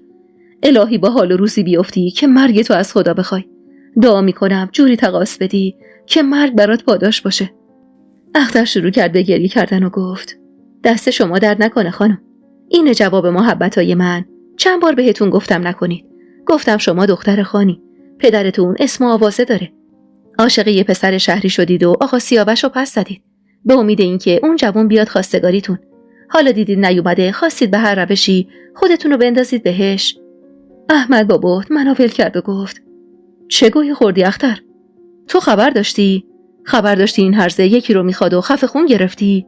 الهی با حال و روزی بیفتی که مرگ تو از خدا بخوای. دعا میکنم جوری تقاص بدی که مرگ برات پاداش باشه. اختر شروع کرد به گریه کردن و گفت: دست شما درد نکنه خانم. اینه جواب محبتای من. چند بار بهتون گفتم نکنید. گفتم شما دختر خانی، پدرتون اسم و آوازه داره. عاشق یه پسر شهری شدید و آقا سیاوش رو پس زدید به امید اینکه اون جوان بیاد خواستگاریتون. حالا دیدید نیومده، خواستید به هر روشی خودتون رو بندازید بهش. احمد با بهت منو ول کرد و گفت: چه گویی خوردی اختر؟ تو خبر داشتی این هرزه یکی رو میخواد و خفه خون گرفتی؟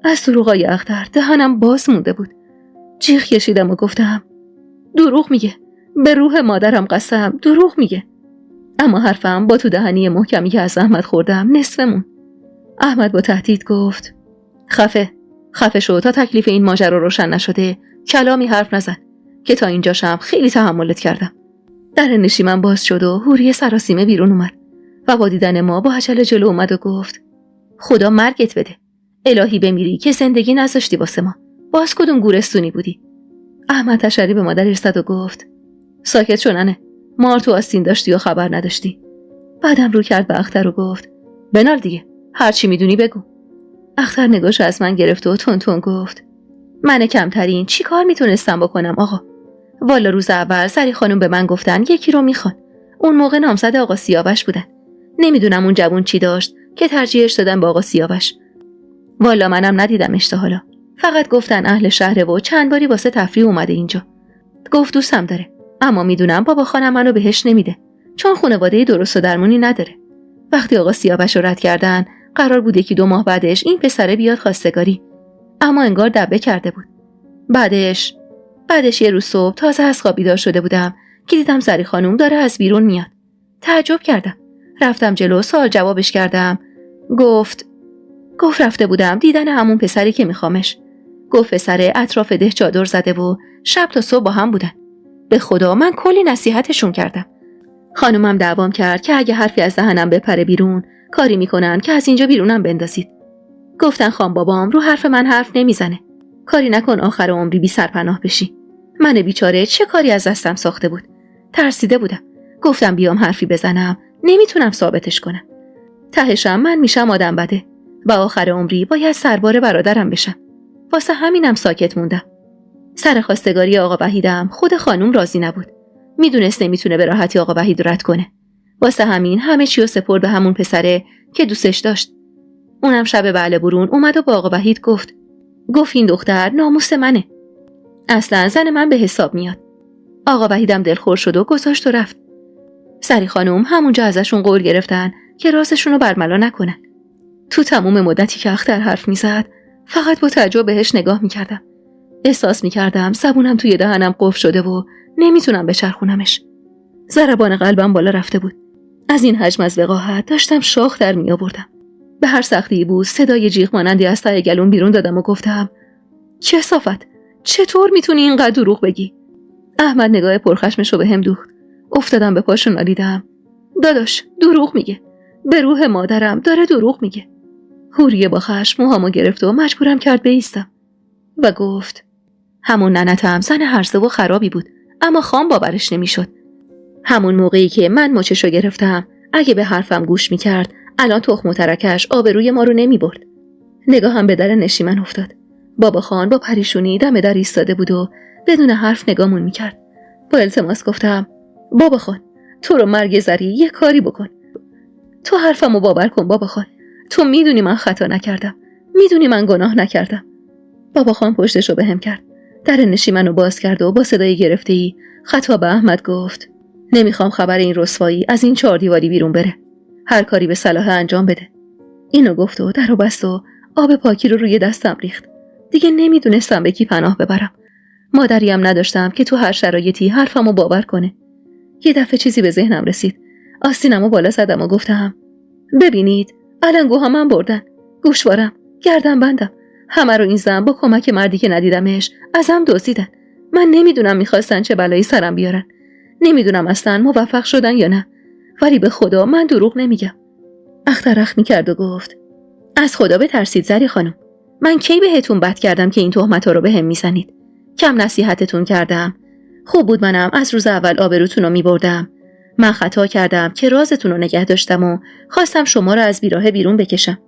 از دروغای اختر دهنم باز مونده بود. جیغ کشیدم و گفتم: دروغ میگه، به روح مادرم قسم دروغ میگه. اما حرفم با تو دهنی محکمی که از احمد خوردم نصفه مون. احمد با تهدید گفت: خفه شو تا تکلیف این ماجرا روشن نشده کلامی حرف نزن که تا اینجاشم خیلی تحملت کردم. در نشیمن باز شد و حوری سراسیمه بیرون اومد و با دیدن ما با عجله جلو اومد و گفت: خدا مرگت بده، الهی بمیری که زندگی نذاشتی واسه ما. باز کدوم گورستونی بودی؟ احمد تشری به مادر ایستاد و گفت: ساکت شو ننه، مار تو آستین داشتی و خبر نداشتی. بعدم رو کرد به اختر و گفت: بنال دیگه، هر چی میدونی بگو. اختر نگاش از من گرفت و تون تون گفت: من کمترین چی کار میتونستم بکنم آقا؟ والا روز اول سری خانم به من گفتن یکی رو میخوان. اون موقع نامزد آقا سیاوش بودن. نمیدونم اون جوون چی داشت که ترجیحش دادن با آقا سیاوش. والا منم ندیدمش تا حالا. فقط گفتن اهل شهره و چند باری واسه تفریح اومده اینجا. گفت دوستم داره، اما میدونم بابا خانم منو بهش نمیده چون خانواده درست و درمونی نداره. وقتی آقا سیاوش رو رد کردن قرار بوده که 2 ماه بعدش این پسره بیاد خواستگاری، اما انگار دبه کرده بود. بعدش یه روز صبح تازه از خواب بیدار شده بودم که دیدم سری خانم داره از بیرون میاد. تعجب کردم، رفتم جلو سوال جوابش کردم. گفت رفته بودم دیدن همون پسری که میخوامش. گفت پسره اطراف ده چادر زده و شب تا صبح با هم بودن. به خدا من کلی نصیحتشون کردم. خانومم دعوام کرد که اگه حرفی از دهنم بپره بیرون کاری میکنن که از اینجا بیرونم بندازید. گفتن خان بابام رو حرف من حرف نمیزنه. کاری نکن آخر عمری بی سرپناه بشی. من بیچاره چه کاری از دستم ساخته بود. ترسیده بودم. گفتم بیام حرفی بزنم نمیتونم ثابتش کنم. تهشم من میشم آدم بده و آخر عمری باید سربار برادرم بشم. واسه همینم ساکت موندم. سر خواستگاری آقا وحیدم خود خانوم راضی نبود. میدونست نمیتونه به راحتی آقا وحید رد کنه. واسه همین همه چیو سپرد به همون پسره که دوستش داشت. اونم شب بعل برون اومد و با آقا وحید گفت این دختر ناموس منه. اصلا زن من به حساب میاد. آقا وحیدم دلخور شد و گذاشت و رفت. سری خانوم همونجا ازشون قول گرفتن که رازشون رو برملا نکنن. تو تموم مدتی که اختر حرف میزد فقط با تعجب بهش نگاه میکردم. احساس میکردم زبونم توی دهنم قفل شده و نمیتونم بچرخونمش. ضربان قلبم بالا رفته بود. از این حجم از وقاحت داشتم شاخ در می آوردم. به هر سختی بود صدای جیغ مانندی از ته گلوم بیرون دادم و گفتم: کثافت، چطور میتونی اینقدر دروغ بگی؟ احمد نگاه پرخشمشو به هم دوخت. افتادم به پاش و نالیدم: داداش دروغ میگه، به روح مادرم داره دروغ میگه. حوریه با خشم موهامو گرفت و مجبورم کرد بایستم و گفت: همون ننتم زن هرزه و خرابی بود، اما خام باورش نمیشد. همون موقعی که من مچشو گرفتم اگه به حرفم گوش میکرد الان تخم و ترکش آبروی ما رو نمیبرد. نگاهم به در نشیمن افتاد. بابا خان با پریشونی دم در ایستاده بود و بدون حرف نگامون میکرد. با التماس گفتم: بابا خان تو رو مرگ زری یه کاری بکن. تو حرفمو باور کن بابا خان. تو میدونی من خطا نکردم. میدونی من گناه نکردم. بابا خان پشتشو بهم کرد. در نشیمنو باز کرد و با صدای گرفته‌ای خطاب به احمد گفت: نمیخوام خبر این رسوایی از این 4 دیواری بیرون بره. هر کاری به صلاح انجام بده. اینو گفت و درو بست و آب پاکی رو روی دستم ریخت. دیگه نمیدونستم به کی پناه ببرم. مادریم نداشتم که تو هر شرایطی حرفمو باور کنه. یه دفعه چیزی به ذهنم رسید. آستینمو بالا زدم و گفتم ببینید علنگوها من بردن، گوشوارم، گردن بندم، همه رو این زن با کمک مردی که ندیدمش ازم دزدیدن. من نمیدونم میخواستن چه بلایی سرم بیارن، نمیدونم اصلا موفق شدن یا نه، ولی به خدا من دروغ نمیگم. اختر اخ میکرد و گفت از خدا بترسید زری خانم، من کی بهتون بد کردم که این تهمتا رو بهم میزنید؟ کم نصیحتتون کردم؟ خوب بود منم از روز اول آبروتون رو میبردم. من خطا کردم که رازتون رو نگه داشتم و خواستم شما رو از بیراه بیرون بکشم.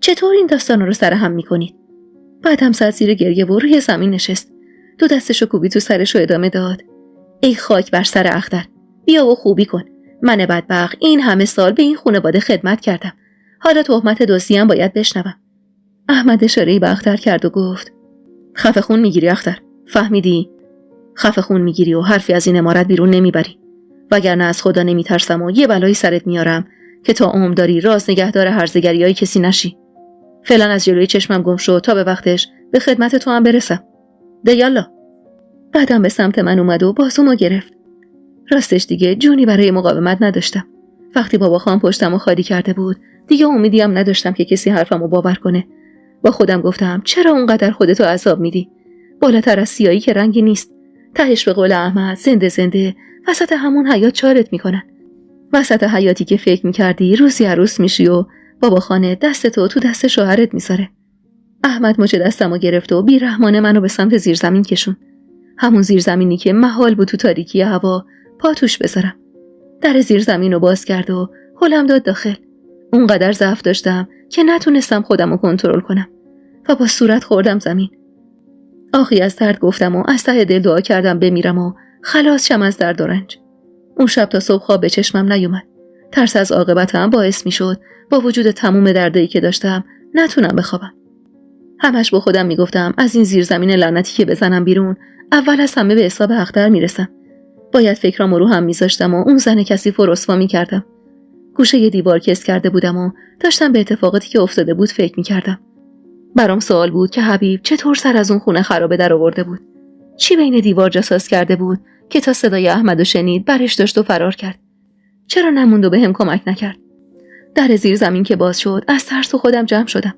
چطور این داستان رو سر هم میکنید؟ بعدم زد زیر گریه و روی زمین نشست. دو دستشو کوبی تو سرش و ادامه داد ای خاک بر سر اختر، بیا و خوبی کن. من بدبخت این همه سال به این خانواده خدمت کردم، حالا تهمت دزدی باید بشنوم. احمد اشاره‌ای به اختر کرد و گفت خفه خون میگیری اختر، فهمیدی؟ خفه خون میگیری و حرفی از این عمارت بیرون نمیبری، وگرنه از خدا نمیترسم و یه بلایی سرت میارم که تا عمر داری راز نگهدار هرزگریای کسی نشی. فعلا از جلوی چشمم گم شو تا به وقتش به خدمت تو هم برسم. ده یالا. بعدم به سمت من اومد و بازومو گرفت. راستش دیگه جونی برای مقاومت نداشتم. وقتی بابا خان پشتمو خالی کرده بود دیگه امیدی هم نداشتم که کسی حرفمو باور کنه. با خودم گفتم چرا اونقدر خودتو عذاب میدی؟ بالاتر از سیایی که رنگی نیست. تهش به قول احمد زنده زنده وسط همون حیات چارت میکنن. وسط حیاتی که فکر میکردی روزی عروس میشی و بابا خانه دستتو تو دست شوهرت میذاره. احمد مچ دستمو گرفت و بیرحمانه منو به سمت زیرزمین کشون. همون زیرزمینی که محال بود تو تاریکی هوا پا توش بذارم. در زیرزمین رو باز کرد و هلم داد داخل. اونقدر ضعف داشتم که نتونستم خودم رو کنترل کنم و با صورت خوردم زمین. آخی از درد گفتم و از ته دل دعا کردم بمیرم و خلاص شم از درد و رنج. اون شب تا صبح خواب به چشمم نیومد. ترس از عاقبتم باعث میشد با وجود تموم دردایی که داشتم نتونم بخوابم. همش با خودم میگفتم از این زیرزمین لعنتی که بزنم بیرون اول از همه به حساب اختر میرسم. باید فکرامو رو هم میذاشتم و اون زن کثیف و رسوا میکردم. گوشه یه دیوار کس کرده بودم و داشتم به اتفاقاتی که افتاده بود فکر میکردم. برام سوال بود که حبیب چطور سر از اون خونه خرابه در آورده بود. چی بین دیوار جاساز کرده بود که تا صدای احمدو شنید برش داشت و فرار کرد. چرا نموند و بهم کمک نکرد؟ در زیر زمین که باز شد از ترس خودم جمع شدم.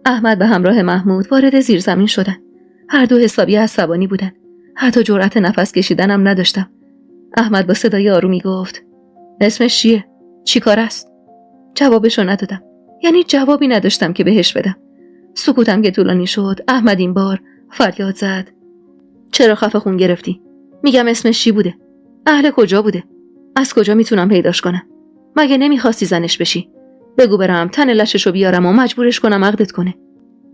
احمد به همراه محمود وارد زیر زمین شدن. هر دو حسابی عصبانی بودن. حتی جرأت نفس کشیدنم نداشتم. احمد با صدای آرومی گفت اسمش چیه؟ چی کار است؟ جوابشو ندادم. یعنی جوابی نداشتم که بهش بدم. سکوتم که طولانی شد. احمد این بار فریاد زد چرا خفه خون گرفتی؟ میگم اسمش چی بوده؟ اهل کجا بوده؟ از کجا میتونم پیداش کنم؟ مگه نمیخواستی زنش بشی؟ بگو برم تن لششو بیارم و مجبورش کنم عقدت کنه.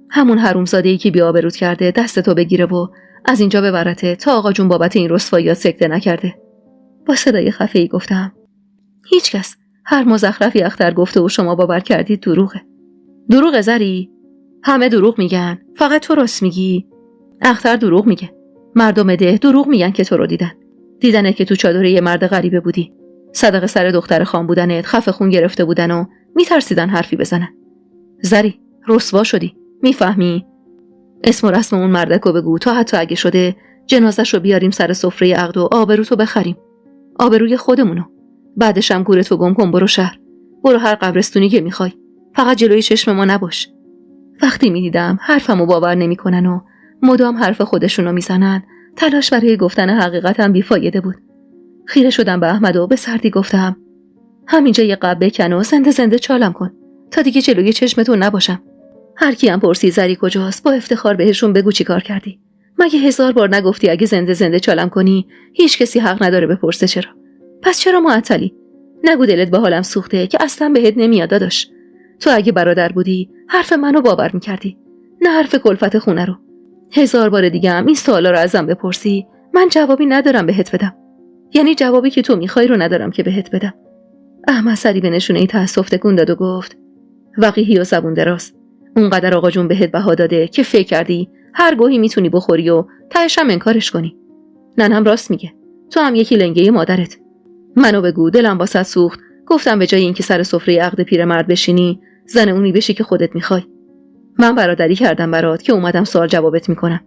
همون حرومزاده‌ای که بی‌آبروت کرده دستتو بگیره و از اینجا ببرته تا آقا جون بابت این رسواییات سکته نکرده. با صدای خفه‌ای گفتم هیچکس، هر مزخرفی اختر گفته و شما باور کردید دروغه. دروغ زری؟ همه دروغ میگن، فقط تو راست میگی. اختر دروغ میگه. مردم ده دروغ میگن که تو رو دیدنه که تو چادر یه مرد غریبه بودی. صدقه سر دختر خان بودنت خفه خون گرفته بودن و میترسیدن حرفی بزنن. زری، رسوا شدی. میفهمی؟ اسم و رسم اون مردکو بگو تا حتی اگه شده جنازه‌شو بیاریم سر سفره عقد و آبروتو بخریم. آبروی خودمونو. بعدش هم گورتو گم کن برو شهر. برو هر قبرستونی که میخوای. فقط جلوی چشم ما نباش. وقتی میدیدم حرفمو باور نمیکنن و مدام حرف خودشونو میزنن، تلاش برای گفتن حقیقتم بیفایده بود. خیره شدم به احمد و به سردی گفتم همینجا یه قبر بکن و زنده زنده چالم کن تا دیگه جلوی چشمتون نباشم. هر کی هم پرسید زری کجاست با افتخار بهشون بگو چی کار کردی. مگه 1000 بار نگفتی اگه زنده زنده چالم کنی هیچ کسی حق نداره بپرسه چرا؟ پس چرا معطلی؟ نگو دلت به حالم سوخته که اصلا بهت نمیاد داداش. تو اگه برادر بودی حرف منو باور میکردی، نه حرف کلفت خونه رو. 1000 بار دیگه هم این سوالا رو ازم بپرسی من جوابی ندارم بهت بدم. یعنی جوابی که تو میخوای رو ندارم که بهت بدم. احمد سری به نشونه تأسف تکون داد و گفت وقیحی و زبون دراز. اونقدر آقا جون بهت بها داده که فکر کردی هر گوهی میتونی بخوری و تهش هم انکارش کنی. ننم راست میگه. تو هم یکی لنگه مادرت. منو بگو دلم واسط سوخت. گفتم به جای اینکه سر سفره عقد پیرمرد بشینی زن اونی بشی که خودت میخوای. من برادری کردم برات که اومدم سوال جوابت میکنم.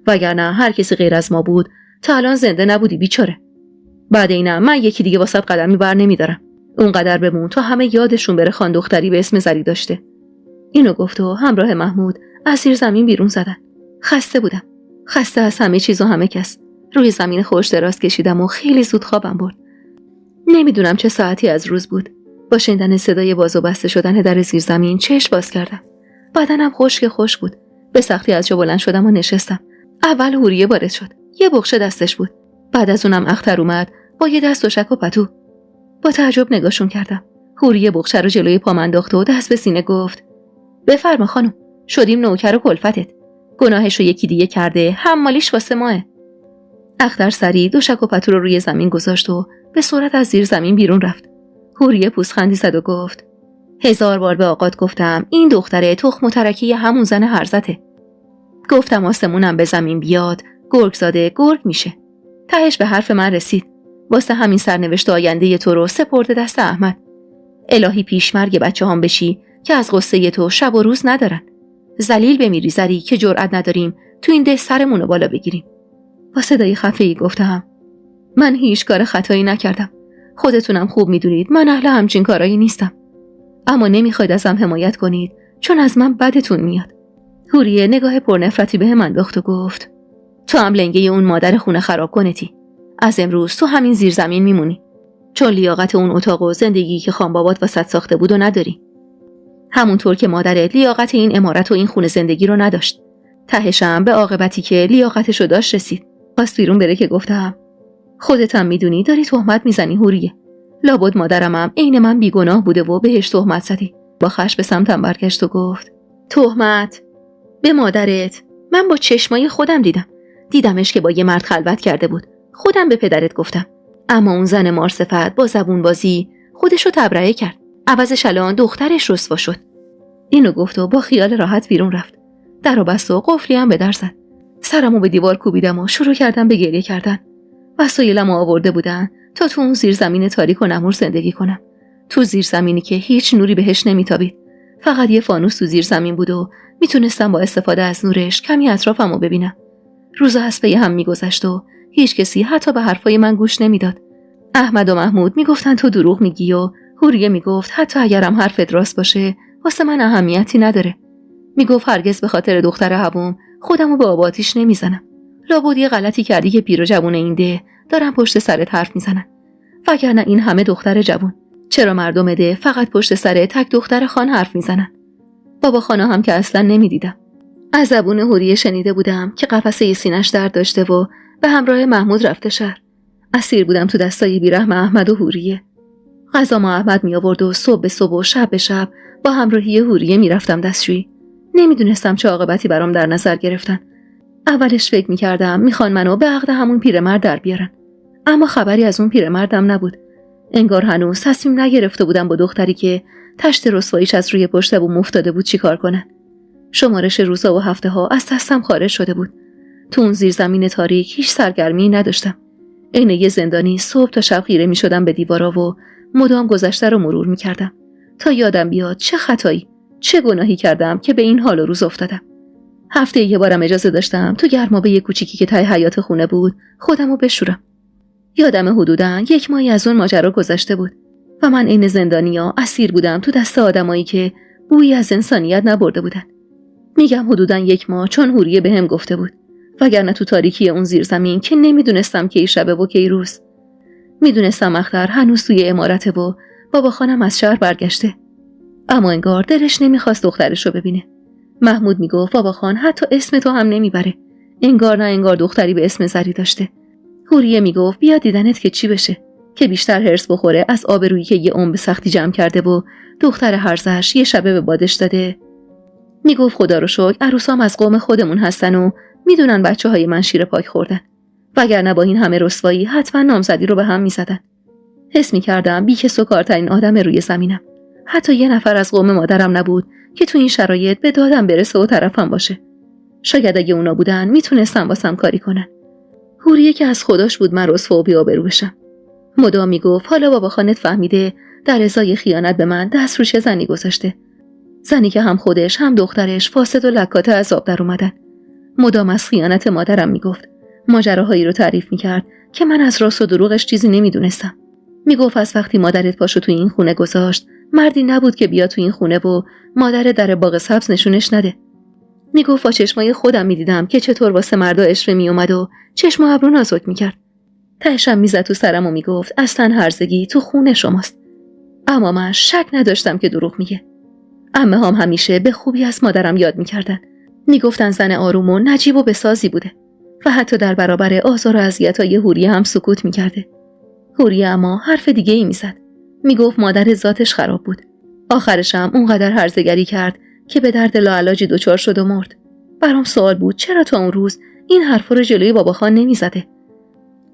وگرنه هر کسی غیر از ما بود تا الان زنده نبودی بیچاره. بعد اینم من یکی دیگه واسط قدمی بر نمیدارم. اونقدر بمون تا همه یادشون بره خان دختری به اسم زری داشته. اینو گفت و همراه محمود از زیر زمین بیرون زدن. خسته بودم. خسته از همه چیز و همه کس. روی زمین خوش دراز کشیدم و خیلی زود خوابم برد. نمیدونم چه ساعتی از روز بود. با شنیدن صدای باز و بسته شدن در زیر زمین چشم باز کردم. بدنم خشک بود. به سختی از جا بلند شدم و نشستم. اول حوریه وارد شد. یه بقچه دستش بود. بعد از اونم اختر اومد با یه دست تشک و پتو. با تعجب نگاهشون کردم. حوریه بقچه رو جلوی پام انداخت و دست به سینه گفت: بفرما خانم، شدیم نوکر و کلفتت. گناهشو یکی دیگه کرده، حمالیش واسه ماه. اختر سری تشک و پتو رو روی زمین گذاشت و به سرعت از زیر زمین بیرون رفت. حوریه پوزخندی زد و گفت: 1000 بار به آقات گفتم این دختره تخم و ترکی همون زن هرزته. گفتم آسمونم به زمین بیاد، گرگ زاده گرگ میشه. تهش به حرف من رسید. واسه همین سرنوشت آینده تو رو سپرده دست احمد. الهی پیشمرگ بچه هم بشی که از غصه تو شب و روز ندارن. ذلیل بمیری زری که جرئت نداریم تو این ده سرمون رو بالا بگیریم. با صدای خفه‌ای گفتم: من هیچ کار خطایی نکردم. خودتونم خوب میدونید من اهل همچین کارایی نیستم. اما نمیخواید ازم حمایت کنید چون از من بدتون میاد. حوریه نگاه پرنفرتی به من انداخت و گفت: تو هم لنگه اون مادر خونه خراب کنتی. از امروز تو همین زیر زمین میمونی. چون لیاقت اون اتاق و زندگی که خان بابات واسط ساخته بود و نداری. همونطور که مادرت لیاقت این عمارت و این خونه زندگی رو نداشت. تهشم به عاقبتی که لیاقتشو داشت رسید. پس بیرون بره که گفتم: خودت هم میدونی داری تهمت میزنی حوریه. لابد مادرمم عین من بیگناه بوده و بهش تهمت زدی. با خشم به سمتم برگشت و گفت: تهمت به مادرت؟ من با چشمای خودم دیدمش که با یه مرد خلوت کرده بود. خودم به پدرت گفتم. اما اون زن مارصفت با زبون بازی خودشو تبرئه کرد. عوضش الان دخترش رسوا شد. اینو گفت و با خیال راحت بیرون رفت. درو بست و قفلی هم به در زد. سرمو به دیوار کوبیدم و شروع کردم به گریه کردن. وسایلمو آورده بودن تا تو اون زیر زمین تاریک و نمور زندگی کنم. تو زیر زمینی که هیچ نوری بهش نمیتابید. فقط یه فانوس تو زیر زمین بود و میتونستم با استفاده از نورش کمی اطرافمو ببینم. روزا از پی هم میگذشت و هیچ کسی حتی به حرفای من گوش نمیداد. احمد و محمود میگفتن تو دروغ میگی و حوریه میگفت حتی اگرم حرفت راست باشه واسه من اهمیتی نداره. میگفت هرگز به خاطر دختر هوام خودمو به آب آتیش نمیزنم. لابد یه غلطی کردی که پیر و جوون این ده دارن پشت سرت حرف میزنن. وگرنه این همه دختر جوون چرا مردم ده فقط پشت سر تک دختر خان حرف میزنن؟ بابا خانا هم که اصلا نمیدیدم. از زبون حوریه شنیده بودم که قفسه سینه‌اش درد داشته و به همراه محمود رفته شهر. اسیر بودم تو دستای بیرحم احمد و حوریه. غذا ما احمد می آورد و صبح به صبح و شب به شب با همراهی حوریه میرفتم دستشویی. نمیدونستم چه عاقبتی برام در نظر گرفتن. اولش فکر میکردم میخوان منو به عقد همون پیرمرد در بیارن. اما خبری از اون پیرمردم نبود. انگار هنوز تصمیم نگرفته بودم با دختری که تشت رسواییش از روی پشت بوم افتاده بود چیکار کنن. شمارش روزا و هفته ها از دستم خارج شده بود. تو اون زیر زمین تاریک هیچ سرگرمی نداشتم. عین یه زندانی صبح تا شب خیره میشدم به دیوارا و مدام گذشته رو مرور میکردم تا یادم بیاد چه خطایی، چه گناهی کردم که به این حال و روز افتادم. هفته یه بارم اجازه داشتم تو گرمابه کوچیکی که ته حیاط خونه بود خودمو بشورم. یادم حدوداً 1 ماهی از اون ماجرا گذشته بود و من عین زندانیا اسیر بودم تو دست آدمایی که بویی از انسانیت نبرده بودن. میگم حدوداً 1 ماه چون حوریه بهم گفته بود. وگرنه تو تاریکی اون زیر زمین که نمیدونستم کی شبه و کی روز. میدونستم اختر هنوز توی عمارته و بابا خانم از شهر برگشته. اما انگار دلش نمیخواست دخترش رو ببینه. محمود میگفت بابا خان حتی اسم تو هم نمیبره. انگار نه انگار دختری به اسم زری داشته. حوریه میگفت بیا دیدنت که چی بشه، که بیشتر هرس بخوره از آبرویی که یه عمر به سختی جمع کرده و دختر هرزش یه شبه به بادش داده. میگفت خدا رو شکر عروسام از قوم خودمون هستن و میدونن بچه‌های من شیر پاک خوردن، وگرنه با این همه رسوایی حتما نامزدی رو به هم میزدن. حس میکردم بیکس و کارترین آدم روی زمینم. حتی یه نفر از قوم مادرم نبود که تو این شرایط به دادم برسه و طرفم باشه. شاید اگه اونا بودن میتونستم واسم کاری کنن. حوریه که از خداش بود من رسوا و بی‌آبرو بشم. مدام میگفت حالا بابا خانت فهمیده در ازای خیانت به من دست رو چه زنی گذاشته. زنی که هم خودش هم دخترش فاسد و لکاته از آب در اومدن. مدام از خیانت مادرم میگفت. ماجراهایی رو تعریف میکرد که من از راست و دروغش چیزی نمیدونستم. میگفت از وقتی مادرت پاشو تو این خونه گذاشت، مردی نبود که بیا تو این خونه و مادر در باغ سبز نشونش نده. میگفت با چشمای خودم میدیدم که چطور واسه مردا اشوه میومد و چشم و ابرو نازک میکرد. تهشم میزد تو سرم و میگفت اصلا هرزگی تو خونه شماست. اما من شک نداشتم که دروغ میگه. عمه هم همیشه به خوبی از مادرم یاد میکردن. میگفتن زن آروم و نجیب و بسازی بوده و حتی در برابر آزار و اذیت‌های حوریه هم سکوت میکرده. حوریه اما حرف دیگه ای میزد. میگفت مادر ذاتش خراب بود. آخرش هم اونقدر هرزگری کرد که به درد لاعلاجی دچار شد و مرد. برام سوال بود چرا تا اون روز این حرفا رو جلوی بابا خان نمیزده.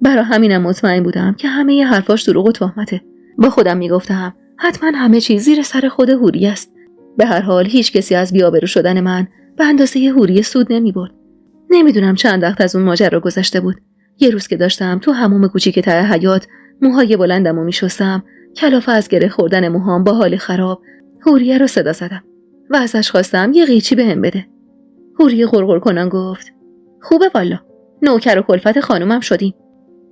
برای همینم مطمئن بودم که همه ی حرفاش دروغ و تهمته. با خودم میگفتم حتما همه چیز زیر سر خود حوریه است. به هر حال هیچ کسی از بی‌آبرو شدن من به اندازه حوریه سود نمیبرد. نمیدونم چند وقت از اون ماجرا گذشته بود. یه روز که داشتم تو حموم کوچیک ته حیاط موهای بلندمو میشستم، کلافه از گره خوردن موهام با حال خراب، حوریه رو صدا زدم و ازش خواستم یه قیچی بهم بده. حوریه غرغر کنان گفت خوبه والا، نوکر و کلفت خانومم شدی.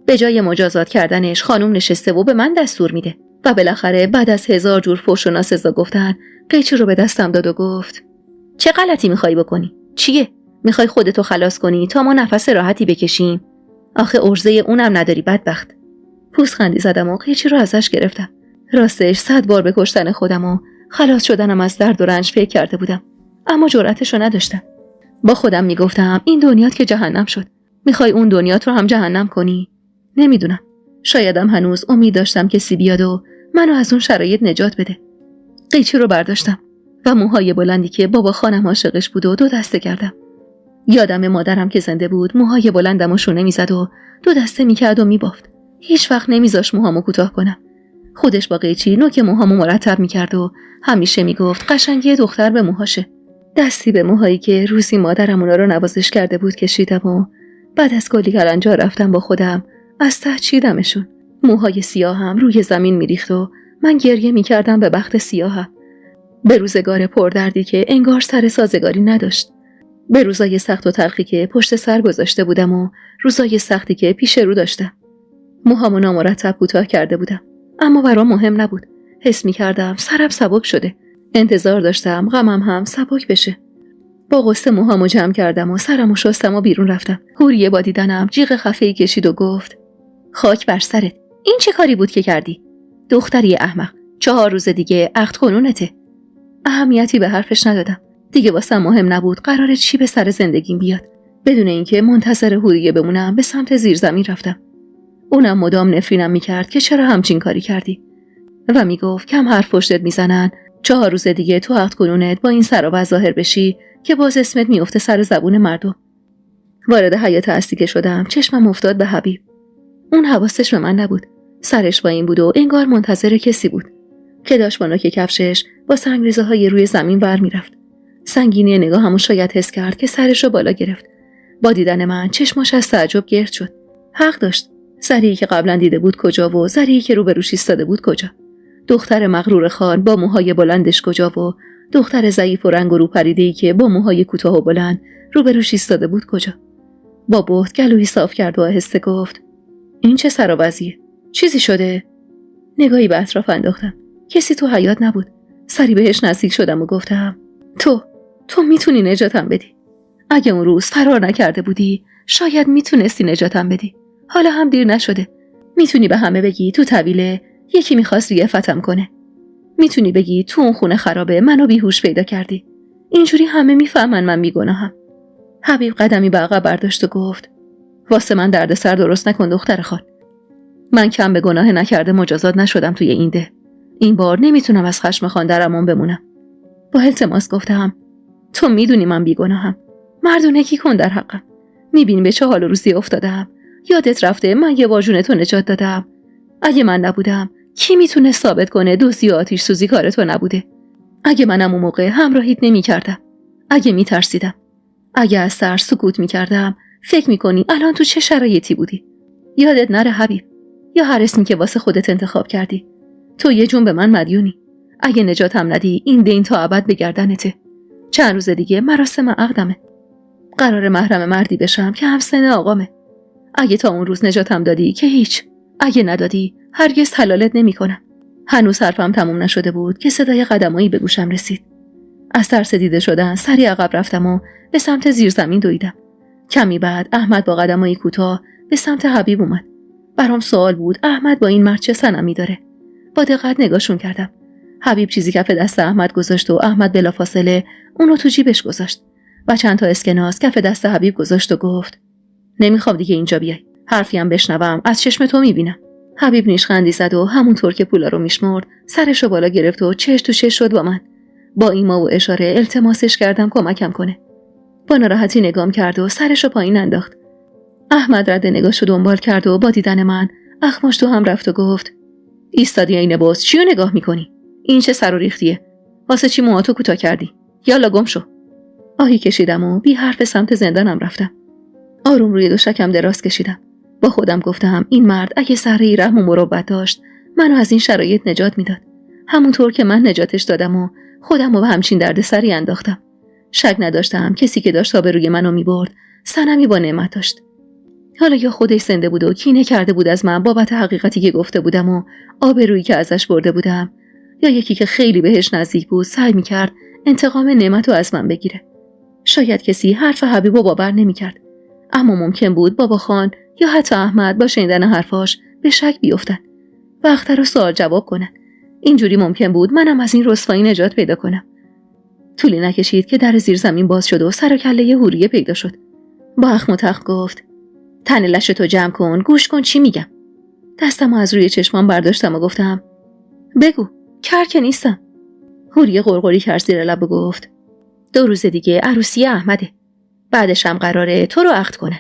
به جای مجازات کردنش خانوم نشسته و به من دستور میده. و بالاخره بعد از 1000 جور فحش و ناسزا گفتن قیچی رو به دستم داد و گفت چه غلطی میخوای بکنی؟ چیه؟ میخوای خودتو خلاص کنی تا ما نفس راحتی بکشیم؟ آخه ارزه اونم نداری بدبخت. پوزخندی زدم و قیچی رو ازش گرفتم. راستش 100 بار به کشتن خودم و خلاص شدنم از درد و رنج فکر کرده بودم، اما جرأتشو نداشتم. با خودم میگفتم این دنیات که جهنم شد، میخوای اون دنیات رو هم جهنم کنی؟ نمیدونم. شایدم هنوز امید داشتم کسی بیاد و منو از اون شرایط نجات بده. قیچی رو برداشتم و موهای بلندی که بابا خانم عاشقش بود و 2 دسته کردم. یادم مادرم که زنده بود موهای بلندمو شونه میزد و 2 دسته میکرد و میبافت. هیچ وقت نمیذاش موهامو کوتاه کنم. خودش با قیچی نوک موهامو مرتب میکرد و همیشه میگفت قشنگی دختر به موهاشه. دستی به موهایی که روزی مادرم اونا رو نوازش کرده بود کشیدم و بعد از کلی کلنجار رفتم با خودم از ته چیدمشون. موهای سیاهم روی زمین میریخت و من گریه میکردم به بخت سیاهم، به روزگار پردردی که انگار سر سازگاری نداشت، به روزای سخت و تلخی که پشت سر گذاشته بودم و روزای سختی که پیش رو داشتم. موهامو نامرتب کوتاه کرده بودم، اما برام مهم نبود. حس میکردم سرم سبک شده. انتظار داشتم غمم هم سبک بشه. با غصه موهامو جمع کردم و سرمو شستم و بیرون رفتم. حوریه با دیدنم جیغ خفه‌ای کشید و گفت خاک بر سرت، این چه کاری بود که کردی؟ دختری احمق، 4 روز دیگه عقد کنونته. اهمیتی به حرفش ندادم. دیگه واسم مهم نبود قراره چی به سر زندگیم بیاد. بدون اینکه منتظر حوریه بمونم به سمت زیرزمین رفتم. اونم مدام نفرینم میکرد که چرا همچین کاری کردی و میگفت کم حرف پشتت میزنن. 4 روز دیگه تو عقد کنونت با این سر و ظاهر بشی که باز اسمت میفته سر زبون مردم. وارد حیاط اصلی که شدم چشمم افتاد به حبیب. اون حواسش به من نبود. سرش با این بود و انگار منتظر کسی بود که داشت با نوک کفشش با سنگریزه های روی زمین ور میرفت. سنگینی نگاهمو شاید حس کرد که سرش رو بالا گرفت. با دیدن من چشماش از تعجب گرد شد. حق داشت. زریعی که قبلا دیده بود کجا و زریعی که روبروش ایستاده بود کجا؟ دختر مغرور خان با موهای بلندش کجا و دختر ضعیف و رنگ و رو پریده‌ای که با موهای کوتاه و بلند روبروش ایستاده بود کجا؟ با بهت گلویی صاف کرد و آهسته گفت این چه سر و وضعیه؟ چیزی شده؟ نگاهی به اطراف انداختم. کسی تو حیاط نبود. سری بهش نزدیک شدم و گفتم تو میتونی نجاتم بدی. اگه اون روز فرار نکرده بودی شاید میتونستی نجاتم بدی. حالا هم دیر نشده. میتونی به همه بگی تو طویله یکی میخواست ریفتم کنه. میتونی بگی تو اون خونه خرابه منو بیهوش پیدا کردی. اینجوری همه میفهمن من بیگناهم. حبیب قدمی به عقب برداشت و گفت واسه من دردسر درست نکن دختر خان. من کم به گناه نکرده مجازات نشدم توی این ده. این بار نمیتونم از خشم خان در امان بمونم. با التماس گفتم تو میدونی من بیگناهم. مردونگی کن در حقم. میبینی به چه حال و روزی افتادم. یادت رفته من یه بار جون تو نجات دادم. اگه من نبودم کی میتونه ثابت کنه دزدی و آتش سوزی کار تو نبوده؟ اگه منم اون موقع همراهیت نمیکردم، اگه میترسیدم، اگه از ترس سکوت میکردم، فکر میکنی الان تو چه شرایطی بودی؟ یادت نره حبیب، یا هر اسمی که واسه خودت انتخاب کردی. تو یه جون به من مدیونی. اگه نجاتم ندی این دین تا ابد به گردنته. چند روز دیگه مراسم عقدمه. قرار محرم مردی بشم که همسن آقامه. اگه تا اون روز نجاتم دادی که هیچ، اگه ندادی هرگز حلالت نمی‌کنم. هنوز حرفم تموم نشده بود که صدای قدمایی به گوشم رسید. از ترس دیده شدن سریع عقب رفتم و به سمت زیرزمین دویدم. کمی بعد احمد با قدمایی کوتاه به سمت حبیب اومد. برام سوال بود احمد با این مرد چه صنمی داره. با دقت نگاهشون کردم. حبیب چیزی کف دست احمد گذاشت و احمد بلافاصله اونو تو جیبش گذاشت و چند تا اسکناس کف دست حبیب گذاشت و گفت نمیخوام دیگه اینجا بیای. حرفی هم بشنوم از چشم تو میبینم. حبیب نیشخندی زد و همونطور که پولا رو میشمرد سرشو بالا گرفت و چش تو چش شد با من. با ایما و اشاره التماسش کردم کمکم کنه. با ناراحتی نگام کرد و سرشو پایین انداخت. احمد رد نگاهشو دنبال کرد و با دیدن من اخماش تو هم رفت و گفت ایستادی عین باز چیو نگاه میکنی؟ این چه سر و ریختیه؟ واسه چی موهاتو کوتاه کردی؟ یالا گم شو. آهی کشیدم و بی حرف سمت زندانم رفتم. آروم روی دوشکم دراز کشیدم. با خودم گفتم این مرد اگه سری رحم و مروت داشت منو از این شرایط نجات میداد. همونطور که من نجاتش دادم و خودم رو به همچین دردسری انداختم. شک نداشتم کسی که داشت آبروی منو میبرد صنمی با نعمت داشت. حالا یا خودش زنده بود و کینه کرده بود از من بابت حقیقتی که گفته بودم و آبرویی که ازش برده بودم، یا یکی که خیلی بهش نزدیک بود سعی میکرد انتقام نعمت رو از من بگیره. شاید کسی حرف حبیبو باور نمیکرد، اما ممکن بود بابا خان یا حتی احمد با شنیدن حرفاش به شک بیفتن و اختر رو سوال جواب کنن. اینجوری ممکن بود منم از این رسوایی نجات پیدا کنم. طولی نکشید که در زیر زمین باز شد و سر و کله حوریه پیدا شد. با اخم و تخم گفت تن لشتو جمع کن، گوش کن چی میگم. دستمو از روی چشمام برداشتم و گفتم بگو، کر که نیستم. حوریه غرغری کرد زیر لب و گفت 2 روز دیگه عروسی احمده. بعدش هم قراره تو رو عقد کنن.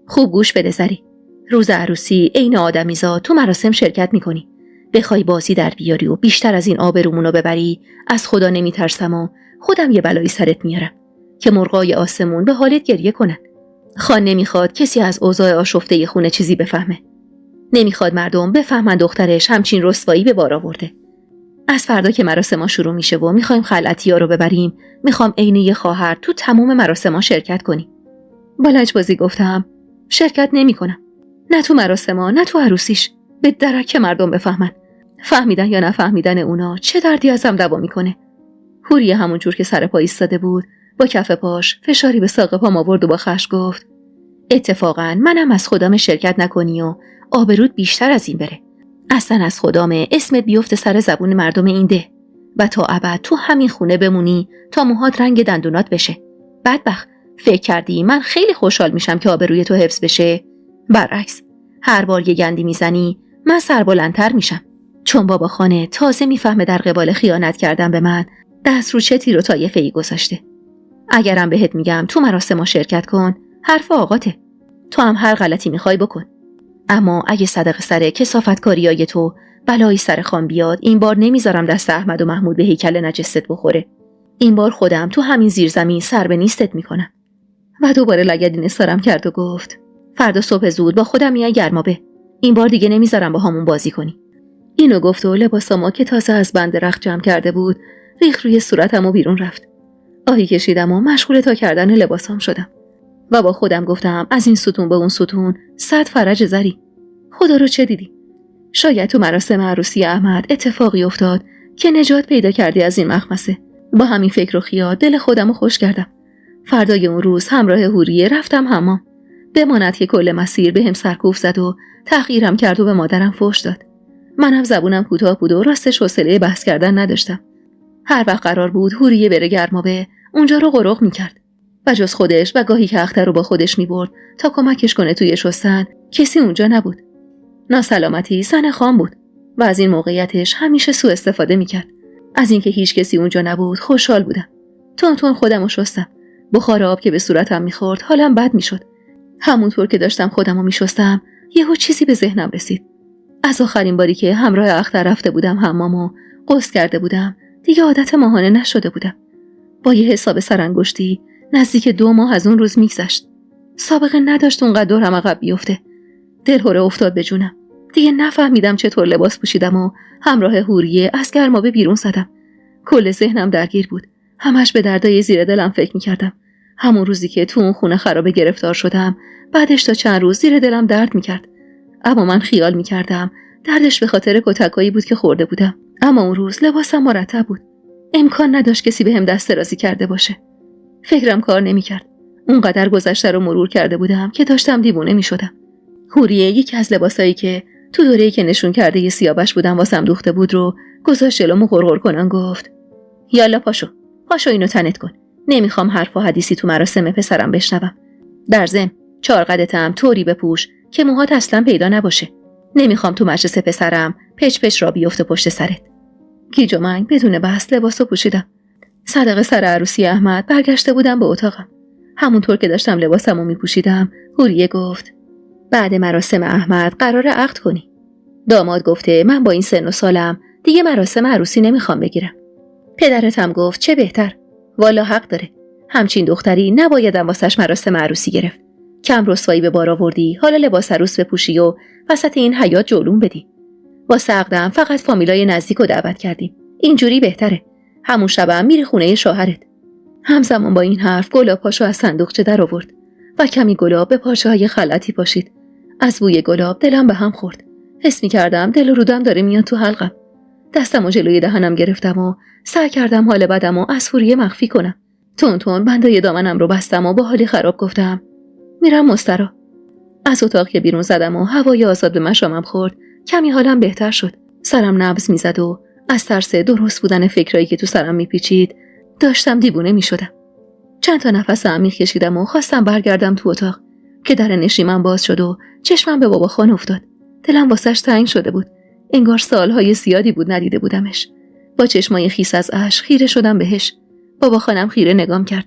خوب گوش بده زری. روز عروسی عین آدمیزاد تو مراسم شرکت میکنی. بخوای بازی در بیاری و بیشتر از این آبرومونو ببری از خدا نمیترسم و خودم یه بلایی سرت میارم که مرغای آسمون به حالت گریه کنن. خان نمیخواد کسی از اوضاع آشفته خونه چیزی بفهمه. نمیخواد مردم بفهمن دخترش همچین رسوایی به بار آورده. از فردا که مراسم شروع میشه و میخوایم خلعتی‌ها رو ببریم، میخوام عین یه خواهر تو تمام مراسم شرکت کنی. با لجبازی گفتم شرکت نمیکنم. نه تو مراسم نه تو عروسیش. به درک مردم بفهمن. فهمیدن یا نفهمیدن اونا چه دردی ازم دوا میکنه. حوریه همونجور که سر پا ایستاده بود با کف پاش فشاری به ساق پام آورد و با خشم گفت اتفاقا منم از خدام شرکت نکنی و آبرود بیشتر از این بره. اصلا از خدامه اسمت بیفته سر زبون مردم این ده و تا ابد تو همین خونه بمونی تا موهات رنگ دندونات بشه. بدبخت، فکر کردی من خیلی خوشحال میشم که آبروی تو حفظ بشه؟ برعکس، هر بار یه گندی میزنی من سربلندتر میشم، چون بابا خانه تازه میفهمه در قبال خیانت کردن به من دست رو چه تیر و طایفه‌ای گذاشته. اگرم بهت میگم تو مراسم شرکت کن، حرف آقاته. تو هم هر غلطی میخوای بکن. اما اگه صدقه سر کثافتکاریای تو بلایی سر خان بیاد، این بار نمیذارم دست احمد و محمود به هیکل نجست بخوره. این بار خودم تو همین زیرزمین سر به نیستت میکنم. و دوباره لگدی نثارم کرد و گفت فردا صبح زود با خودم میای گرمابه. این بار دیگه نمیذارم با همون بازی کنی. اینو گفت و لباسامو که تازه از بند رخت جمع کرده بود ریخ روی صورتم و بیرون رفت. آهی کشیدم و مشغول تا کردن لباسام شدم و با خودم گفتم از این ستون به اون ستون 100 فرج زری. خدا رو چه دیدی؟ شاید تو مراسم عروسی احمد اتفاقی افتاد که نجات پیدا کردی از این مخمسه. با همین فکر و خیال دل خودم رو خوش کردم. فردای اون روز همراه حوریه رفتم حمام. بماند که کل مسیر بهم سرکوف زد و تحقیرم کرد و به مادرم فحش داد. منم زبونم کوتاه بود و راستش حوصله بحث کردن نداشتم. هر وقت قرار بود حوریه بره گرمابه اونجا رو قرق میکرد و جز خودش و گاهی که اختر رو با خودش میبرد تا کمکش کنه توی شستن کسی اونجا نبود. ناسلامتی زن خان بود و از این موقعیتش همیشه سوء استفاده میکرد. از اینکه هیچ کسی اونجا نبود خوشحال بودم. تون خودم رو شستم. بخار آب که به صورتم میخورد حالم بد میشد. همونطور که داشتم خودم رو میشستم یهو چیزی به ذهنم رسید. از آخرین باری که همراه اختر رفته بودم حمام و غسل کرده بودم دیگه عادت ماهانه نشده بودم. با یه حساب سرانگشتی نزدیک 2 ماه از اون روز میگذشت. سابقه نداشت اونقدر دورم عقب بیفته. دلهره افتاد به جونم. دیگه نفهمیدم چطور لباس پوشیدم و همراه حوریه از گرمابه بیرون زدم. کل ذهنم درگیر بود. همش به دردای زیر دلم فکر میکردم. همون روزی که تو اون خونه خرابه گرفتار شدم، بعدش تا چند روز زیر دلم درد میکرد. اما من خیال میکردم دردش به خاطر کتکایی بود که خورده بودم. اما اون روز لباسم مرتب بود. امکان نداشت کسی بهم دست درازی کرده باشه. فکرم کار نمیکرد. اونقدر گذشته رو مرور کرده بودم که داشتم دیوونه میشدم. حوریه یکی از لباسایی که تو دوره‌ای که نشون کرده یه سیاوش بودم واسم دوخته بود رو گذاشت جلومو غرغر کنان گفت: یالا پاشو اینو تنت کن. نمیخوام حرف و حدیثی تو مراسم پسرم بشنوم. در ضمن 4 قدتم طوری بپوش که موهات اصلا پیدا نباشه. نمیخوام تو مجلس پسرم پچ پچ را بیفته پشت سرت. گیج و منگ بدون بحث لباسو پوشیدم. صدقه سر عروسی احمد برگشته بودم به اتاقم. همونطور که داشتم لباسمو میپوشیدم حوریه گفت: بعد مراسم احمد قرار عقد کنی. داماد گفته من با این سن و سالم دیگه مراسم عروسی نمیخوام بگیرم. پدرت هم گفت چه بهتر. والا حق داره. همچین دختری نبایدم واسش مراسم عروسی گرفت. کم رسوایی به بار آوردی، حالا لباس عروس بپوشی و وسط این حیاط جلوم بدی. واسه عقدم فقط فامیلای نزدیکو دعوت کردیم. اینجوری بهتره. همون شبم میری خونه شوهرت. همزمان با این حرف گلاب پاشو از صندوقچه در آورد و کمی گلاب به پارچه‌های خلعتی پاشید. از بوی گلاب دلم به هم خورد. حس می‌کردم دل و رودم داره میاد تو حلقم. دستمو جلوی دهنم گرفتم و سعی کردم حال بدمو از حوریه مخفی کنم. تون بندای دامنم رو بستم و با حالی خراب گفتم: میرم مسترا. از اتاق که بیرون زدم و هوای آزاد به مشامم خورد، کمی حالم بهتر شد. سرم نبض میزد و از ترس درست بودن فکرایی که تو سرم میپیچید داشتم دیوونه میشدم. چند تا نفس عمیق کشیدم و خواستم برگردم تو اتاق که در نشیمن باز شد و چشمم به بابا خان افتاد. دلم واسش تنگ شده بود. انگار سالهای زیادی بود ندیده بودمش. با چشمای خیس از اشک خیره شدم بهش. بابا خانم خیره نگام کرد.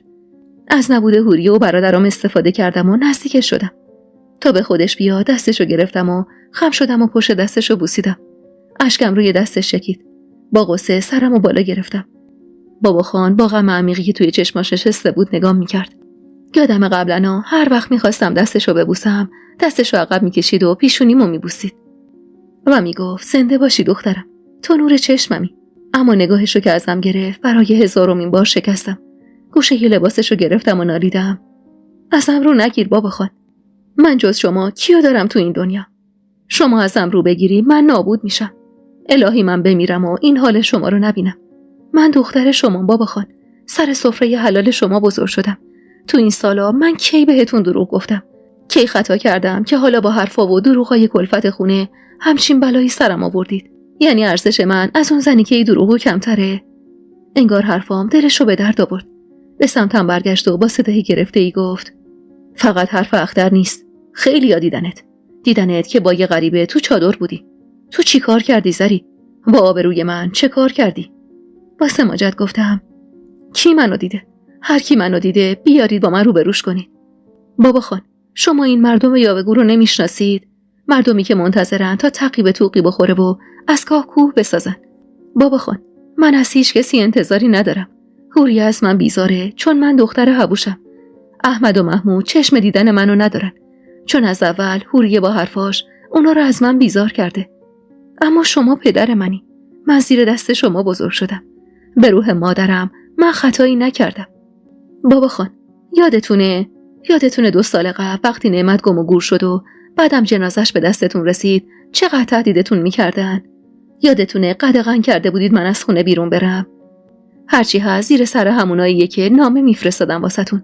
از نبوده حوریه و برادرام استفاده کردم و نزدیکش شدم. تا به خودش بیاد دستشو گرفتم و خم شدم و پشت دستشو بوسیدم. اشکم روی دستش چکید. با غصه سرمو بالا گرفتم. بابا خان با غم عمیقی که توی چشماش نشسته بود نگام میکرد. یادم قبلا هر وقت میخواستم دستشو ببوسم دستشو عقب میکشید و پیشونیمو میبوسید و میگفت: زنده باشی دخترم، تو نور چشممی. اما نگاهشو که ازم گرفت برای 1000مین بار شکستم. گوشه ی لباسشو گرفتم و نالیدم: ازم رو نگیر بابا خان. من جز شما کیو دارم تو این دنیا؟ شما ازم رو بگیری من نابود میشم. الهی من بمیرم و این حال شما رو نبینم. من دختر شما بابا خان. سر سفره حلال شما بزرگ شدم. تو این سالا من کی بهتون دروغ گفتم؟ کی خطا کردم که حالا با حرفا و دروغای کلفت خونه همچین بلایی سرم آوردید؟ یعنی ارزش من از اون زنی که ای دروغو کمتره؟ انگار حرفام دلشو به درد آورد. به سمتم برگشت و با صدای گرفته‌ای گفت: فقط حرف اختر نیست. خیلی دیدنت که با یه غریبه تو چادر بودی. تو چی کار کردی زری؟ با آبروی من چه کار کردی؟ با سماجت گفتم: کی منو دیده؟ هر کی منو دیده بیارید با من روبروش کنید. بابا خان، شما این مردم یاوه‌گو رو نمیشناسید؟ مردمی که منتظرن تا تقی به توقی بخوره و از کاه کوه بسازن. بابا خان، من از هیچ کسی انتظاری ندارم. حوریه از من بیزاره چون من دختر حبوشم. احمد و محمود چشم دیدن منو ندارن چون از اول حوریه با حرفاش اونا رو از من بیزار کرده. اما شما پدر منی. من زیر دست شما بزرگ شدم. به روح مادرم من خطایی نکردم. بابا خان، یادتونه 2 سال قبل وقتی نعمت گم و گور شد و بعدم جنازش به دستتون رسید چقدر تهدیدتون میکردن؟ یادتونه قدغن کرده بودید من از خونه بیرون برم؟ هرچی هست زیر سر هموناییه که نامه میفرستادم واسهتون.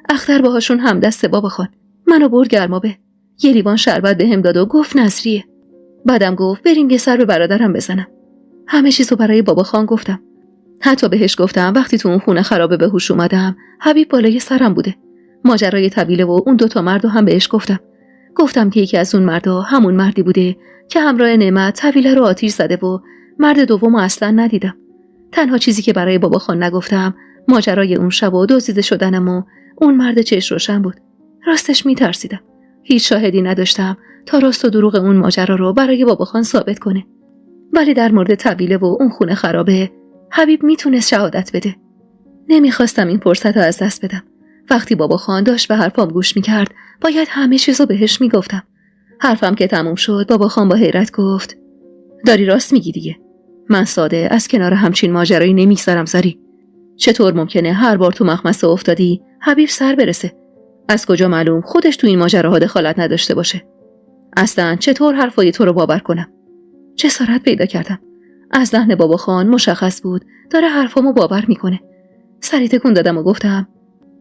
اختر باهاشون هم دست بابا خان. منو برد گرمابه. یه لیوان شربت بهم داد و گفت نظریه. بعدم گفت بریم یه سر به برادرم بزنم. همه چیزو برای بابا خان گفتم. حتی بهش گفتم وقتی تو اون خونه خرابه به هوش اومدم حبیب بالای سرم بوده. ماجرای طویله و اون 2 مردو هم بهش گفتم که یکی از اون مردا همون مردی بوده که همراه نعمت طویله رو آتیش زده و مرد دومو اصلا ندیدم. تنها چیزی که برای بابا خان نگفتم ماجرای اون شب و دزدیده شدنم و اون مرد چشم روشن بود. راستش میترسیدم. هیچ شاهدی نداشتم تا راست و دروغ اون ماجرا رو برای بابا خان ثابت کنه. ولی در مورد طویله و اون خونه خرابه حبیب میتونست شهادت بده. نمیخواستم این فرصت رو از دست بدم. وقتی بابا خان داشت به حرفام گوش میکرد باید همه چیزو بهش میگفتم. حرفم که تموم شد بابا خان با حیرت گفت: داری راست میگی دیگه. من ساده از کنار همچین ماجرایی نمیگذرم زری. چطور ممکنه هر بار تو مخمسه افتادی حبیب سر برسه؟ از کجا معلوم خودش تو این ماجراها دخالت نداشته باشه؟ اصلا چطور حرفای تو رو باور کنم؟ جسارت پیدا کردم. از لحن بابا خان مشخص بود داره حرفامو باور میکنه. سری تکون دادم و گفتم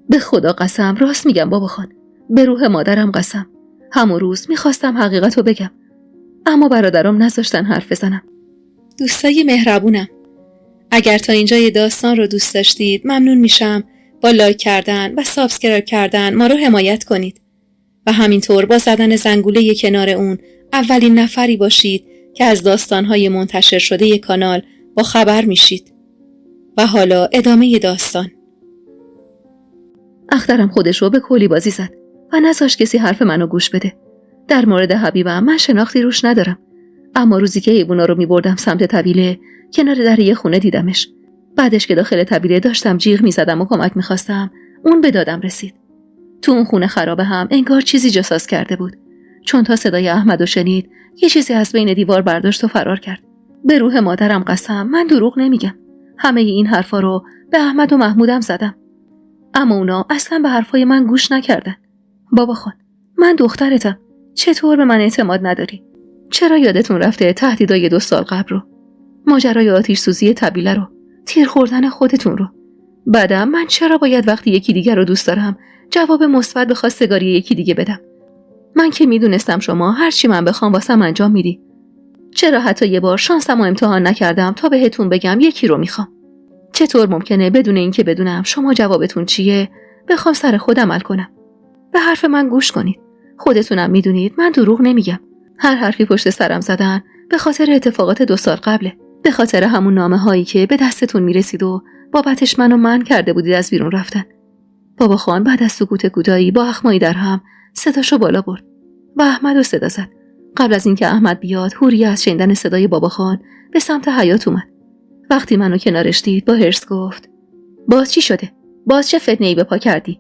به خدا قسم راست میگم بابا خان. به روح مادرم قسم. همون روز میخواستم حقیقتو بگم. اما برادرام نذاشتن حرف بزنم. دوستای مهربونم، اگر تا اینجای داستان رو دوست داشتید ممنون میشم با لایک کردن و سابسکرایب کردن ما رو حمایت کنید و همینطور با زدن زنگوله کنار اون اولین نفری باشید که از داستان‌های منتشر شده کانال با خبر میشید. و حالا ادامه داستان. اخترم خودش رو به کلی بازی زد و نذاشت کسی حرف منو گوش بده. در مورد حبیبم من شناختی روش ندارم، اما روزی که حیونا رو میبردم سمت طویله کنار در یه خونه دیدمش. بعدش که داخل طویله داشتم جیغ میزدم و کمک میخواستم، اون به دادم رسید. تو اون خونه خرابه هم انگار چیزی جاساز کرده بود، چون تا صدای احمدو شنید یه چیزی از بین دیوار برداشت و فرار کرد. به روح مادرم قسم من دروغ نمیگم. همه این حرفا رو به احمد و محمودم زدم، اما اونا اصلا به حرفای من گوش نکردن. بابا خان، من دخترتم، چطور به من اعتماد نداری؟ چرا یادتون رفته تهدیدای 2 سال قبل رو، ماجرای آتش سوزی طویله رو، تیر خوردن خودتون رو؟ بعدم من چرا باید وقتی یکی دیگر رو دوست دارم جواب مثبت به خواستگاری یکی دیگه بدم؟ من که میدونستم شما هر چی من بخوام واسم انجام میدی. چرا حتی یه بار شانسمو امتحان نکردم تا بهتون بگم یکی رو میخوام؟ چطور ممکنه بدون اینکه بدونم شما جوابتون چیه بخوام سر خود عمل کنم؟ به حرف من گوش کنید. خودتونم میدونید من دروغ نمیگم. هر حرفی پشت سرم زدن به خاطر اتفاقات 2 سال قبله، به خاطر همون نامه هایی که به دستتون میرسید و بابتش منو منع کرده بودید از بیرون رفتن. بابا خان بعد از سکوت کوتاهی با اخمایی در هم صداشو بالا برد و احمدو صدا زد. قبل از اینکه احمد بیاد، حوریه از شنیدن صدای بابا خان به سمت حیاط اومد. وقتی منو کنارش دید با حرص گفت باز چی شده؟ باز چه فتنه‌ای به پا کردی؟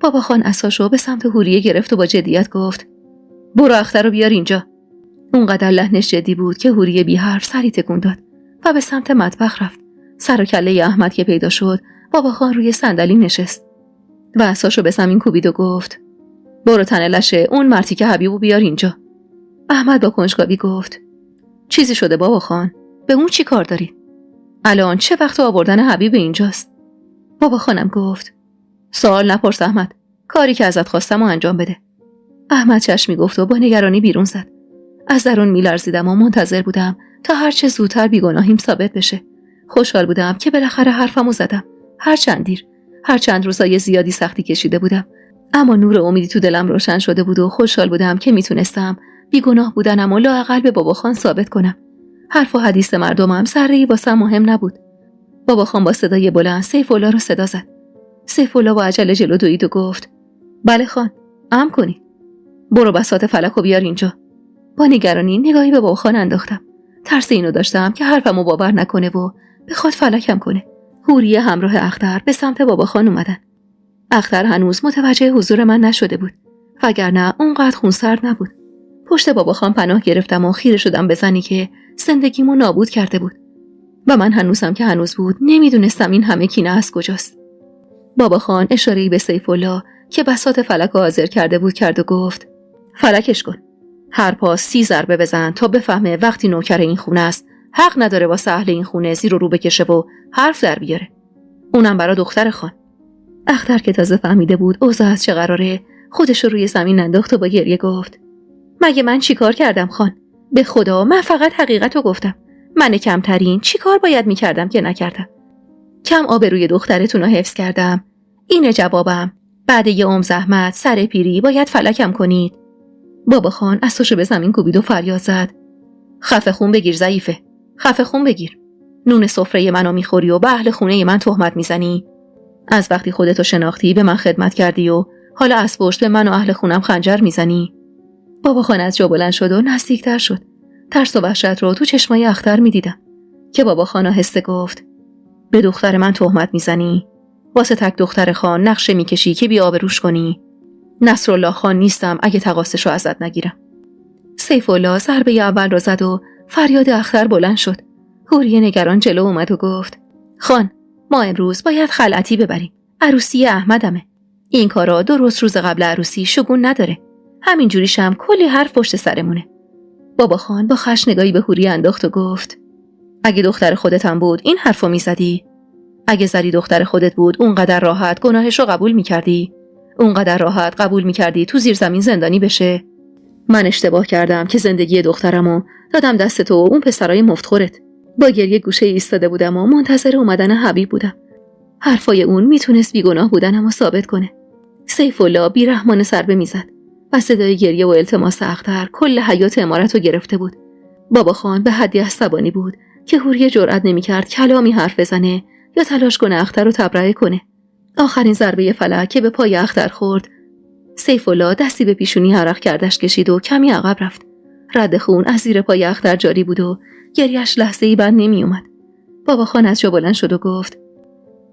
بابا خان عصاشو به سمت حوریه گرفت و با جدیت گفت برو اختر رو بیار اینجا. اونقدر لحنش جدی بود که حوریه بی حرف سری تکون داد و به سمت مطبخ رفت. سر و کله احمد که پیدا شد، بابا خان روی صندلی نشست و عصاشو به زمین کوبید و گفت برو تنه لشه اون مرتی که حبیبو بیار اینجا. احمد با کنجکاوی گفت چیزی شده بابا خان؟ به اون چی کار داری؟ الان چه وقت آوردن حبیب اینجاست؟ بابا خانم گفت سوال نپرس احمد، کاری که ازت خواستم و انجام بده. احمد چشمی گفت و با نگرانی بیرون زد. از درون میلرزیدم و منتظر بودم تا هر چه زودتر بیگناهیم ثابت بشه. خوشحال بودم که بالاخره حرفمو زدم. هرچند روزای زیادی سختی کشیده بودم، اما نور امیدی تو دلم روشن شده بود و خوشحال بودم که میتونستم بیگناه بودنم و لااقل به بابا خان ثابت کنم. حرف و حدیث مردمم ذره‌ای واسم مهم نبود. بابا خان با صدای بلند سیف‌الله رو صدا زد. سیف‌الله با عجله جلو دوید و گفت بله خان، امر کنی. برو بساط فلکو بیار اینجا. با نگرانی نگاهی به بابا خان انداختم. ترس اینو داشتم که حرفمو باور نکنه و بخواد فلکم کنه. حوریه همراه اختر به سمت بابا خان اومدن. اختر هنوز متوجه حضور من نشده بود، وگرنه اونقدر خونسرد نبود. پشت بابا خان پناه گرفتم و خیره شدم به زنی که زندگیمو نابود کرده بود و من هنوزم که هنوز بود نمیدونستم این همه کینه از کجاست. بابا خان اشاره‌ای به سیف‌الله که بساط فلک حاضر کرده بود کرد و گفت فلکش کن. هر پاس 30 ضربه بزن تا بفهمه وقتی نوکر این خونه است حق نداره واسه اهل این خونه زیر و رو بکشه و حرف در بیاره، اونم برا دختر خان. اختر که تازه فهمیده بود اوضاع از چه قراره، خودش رو روی زمین انداخت و با گریه گفت مگه من چیکار کردم خان؟ به خدا من فقط حقیقتو گفتم. من کمترین چیکار باید میکردم که نکردم؟ کم آبروی دخترتون رو حفظ کردم. اینه جوابم. بعد یه عمر زحمت سر پیری باید فلکم کنید. بابا خان اساشو به زمین کوبید و فریاد زد خفه خون بگیر ضعیفه، خفه خون بگیر. نون سفره منو میخوری و به اهل خونه من تهمت میزنی. از وقتی خودتو شناختی به من خدمت کردی و حالا از پشت به من و اهل خونم خنجر میزنی. بابا خان از جا بلند شد و نزدیکتر شد. ترس و وحشت رو تو چشمای اختر میدیدم که بابا خان آهسته گفت به دختر من تهمت میزنی؟ واسه تک دختر خان نقشه میکشی که بی آبروش کنی؟ نصرالله خان نیستم اگه تقاصشو ازت نگیرم. سیف‌الله ضربه اول رو زد و فریاد اختر بلند شد. حوریه نگران جلو اومد و گفت خان ما امروز باید خلعتی ببریم. عروسی احمدمه. این کارا درست روز قبل عروسی شگون نداره. همین جوریشم کلی حرف پشت سرمونه. بابا خان با خشم نگاهی به حوری انداخت و گفت: اگه دختر خودتم بود این حرفو میزدی؟ اگه زری دختر خودت بود اونقدر راحت گناهشو قبول میکردی؟ اونقدر راحت قبول میکردی تو زیر زمین زندانی بشه؟ من اشتباه کردم که زندگی دخترمو دادم دست تو و اون پسرای مفتخورت. با گریه گوشه ایستاده بودم و منتظر اومدن حبیب بودم. حرفای اون میتونست بیگناه بودنمو ثابت کنه. سیف الله بیرحمانه ضربه میزد و صدای گریه و التماس اختر کل حیات عمارتو گرفته بود. بابا خان به حدی عصبانی بود که حوریه جرئت نمیکرد کلامی حرف بزنه یا تلاش کنه اختر رو تبرئه کنه. آخرین ضربه فلک که به پای اختر خورد، سیف الله دستی به پیشونی عرق کردش کشید و کمی عقب رفت. رد خون از زیر پای اختر جاری بود و گریه‌اش لحظه‌ای بند نمی اومد. بابا خان از جا بلند شد و گفت: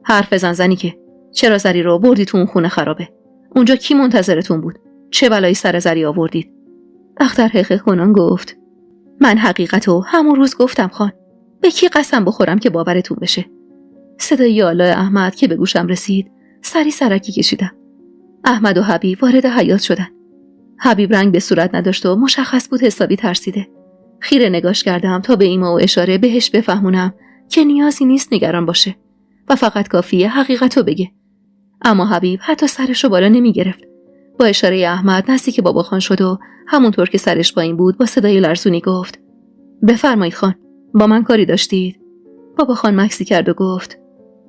حرف بزن زنی که چرا زری رو بردی تو اون خونه خرابه؟ اونجا کی منتظرتون بود؟ چه بلایی سر زری آوردید؟ اختر حقیق کنان گفت: من حقیقتو همون روز گفتم خان. به کی قسم بخورم که باورتون بشه؟ صدای یا الله احمد که به گوشم رسید سری سرکی کشیدم. احمد و حبیب وارد حیاط شدن. حبیب رنگ به صورت نداشت و مشخص بود حسابی ترسیده. خیره نگاش کردم تا به ایما و اشاره بهش بفهمونم که نیازی نیست نگران باشه و فقط کافیه حقیقتو بگه. اما حبیب حتی سرشو بالا نمی گرفت. با اشاره احمد نزدیک بابا خان شد و همونطور که سرش پایین بود با صدای لرزونی گفت: بفرمایید خان، با من کاری داشتید؟ بابا خان مکسی کرد و گفت: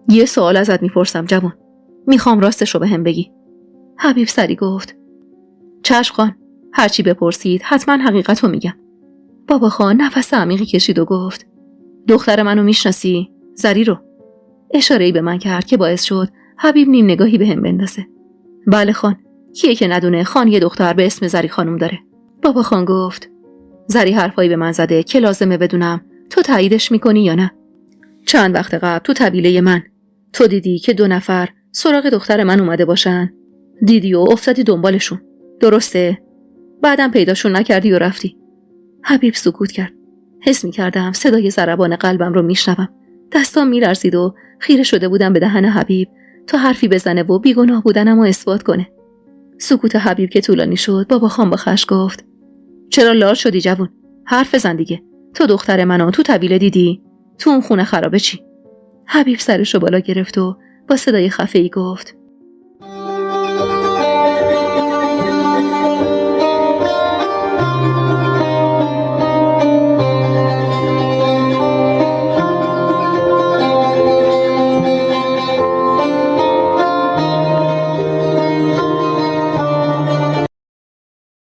یه سوال ازت میپرسم جوان. میخوام راستشو بهم بگی. حبیب سری گفت: چشم خان، هرچی بپرسید حتما حقیقتو میگم. بابا خان نفس عمیقی کشید و گفت: دختر منو میشناسی؟ زری رو. اشاره‌ای به من کرد که باعث شد حبیب نیم نگاهی بهم بندازه. بله خان، کیه که ندونه خان یه دختر به اسم زری خانم داره؟ بابا خان گفت: زری حرفایی به من زده که لازمه بدونم تو تاییدش میکنی یا نه. چند وقت قبل تو طویله من تو دیدی که 2 نفر سراغ دختر من اومده باشن؟ دیدی و افتادی دنبالشون، درسته؟ بعدم پیداشون نکردی و رفتی. حبیب سکوت کرد. حس میکردم صدای ضربان قلبم رو میشنوم. دستام میلرزید و خیره شده بودم به دهن حبیب تا حرفی بزنه و بیگناه بودنمو اثبات کنه. سکوت حبیب که طولانی شد، بابا خان با خشم گفت: چرا لال شدی جوون؟ حرف بزن دیگه. تو دختر منو تو طویله دیدی؟ تو اون خونه خرابه چی؟ حبیب سرشو بالا گرفت و با صدای خفه‌ای گفت: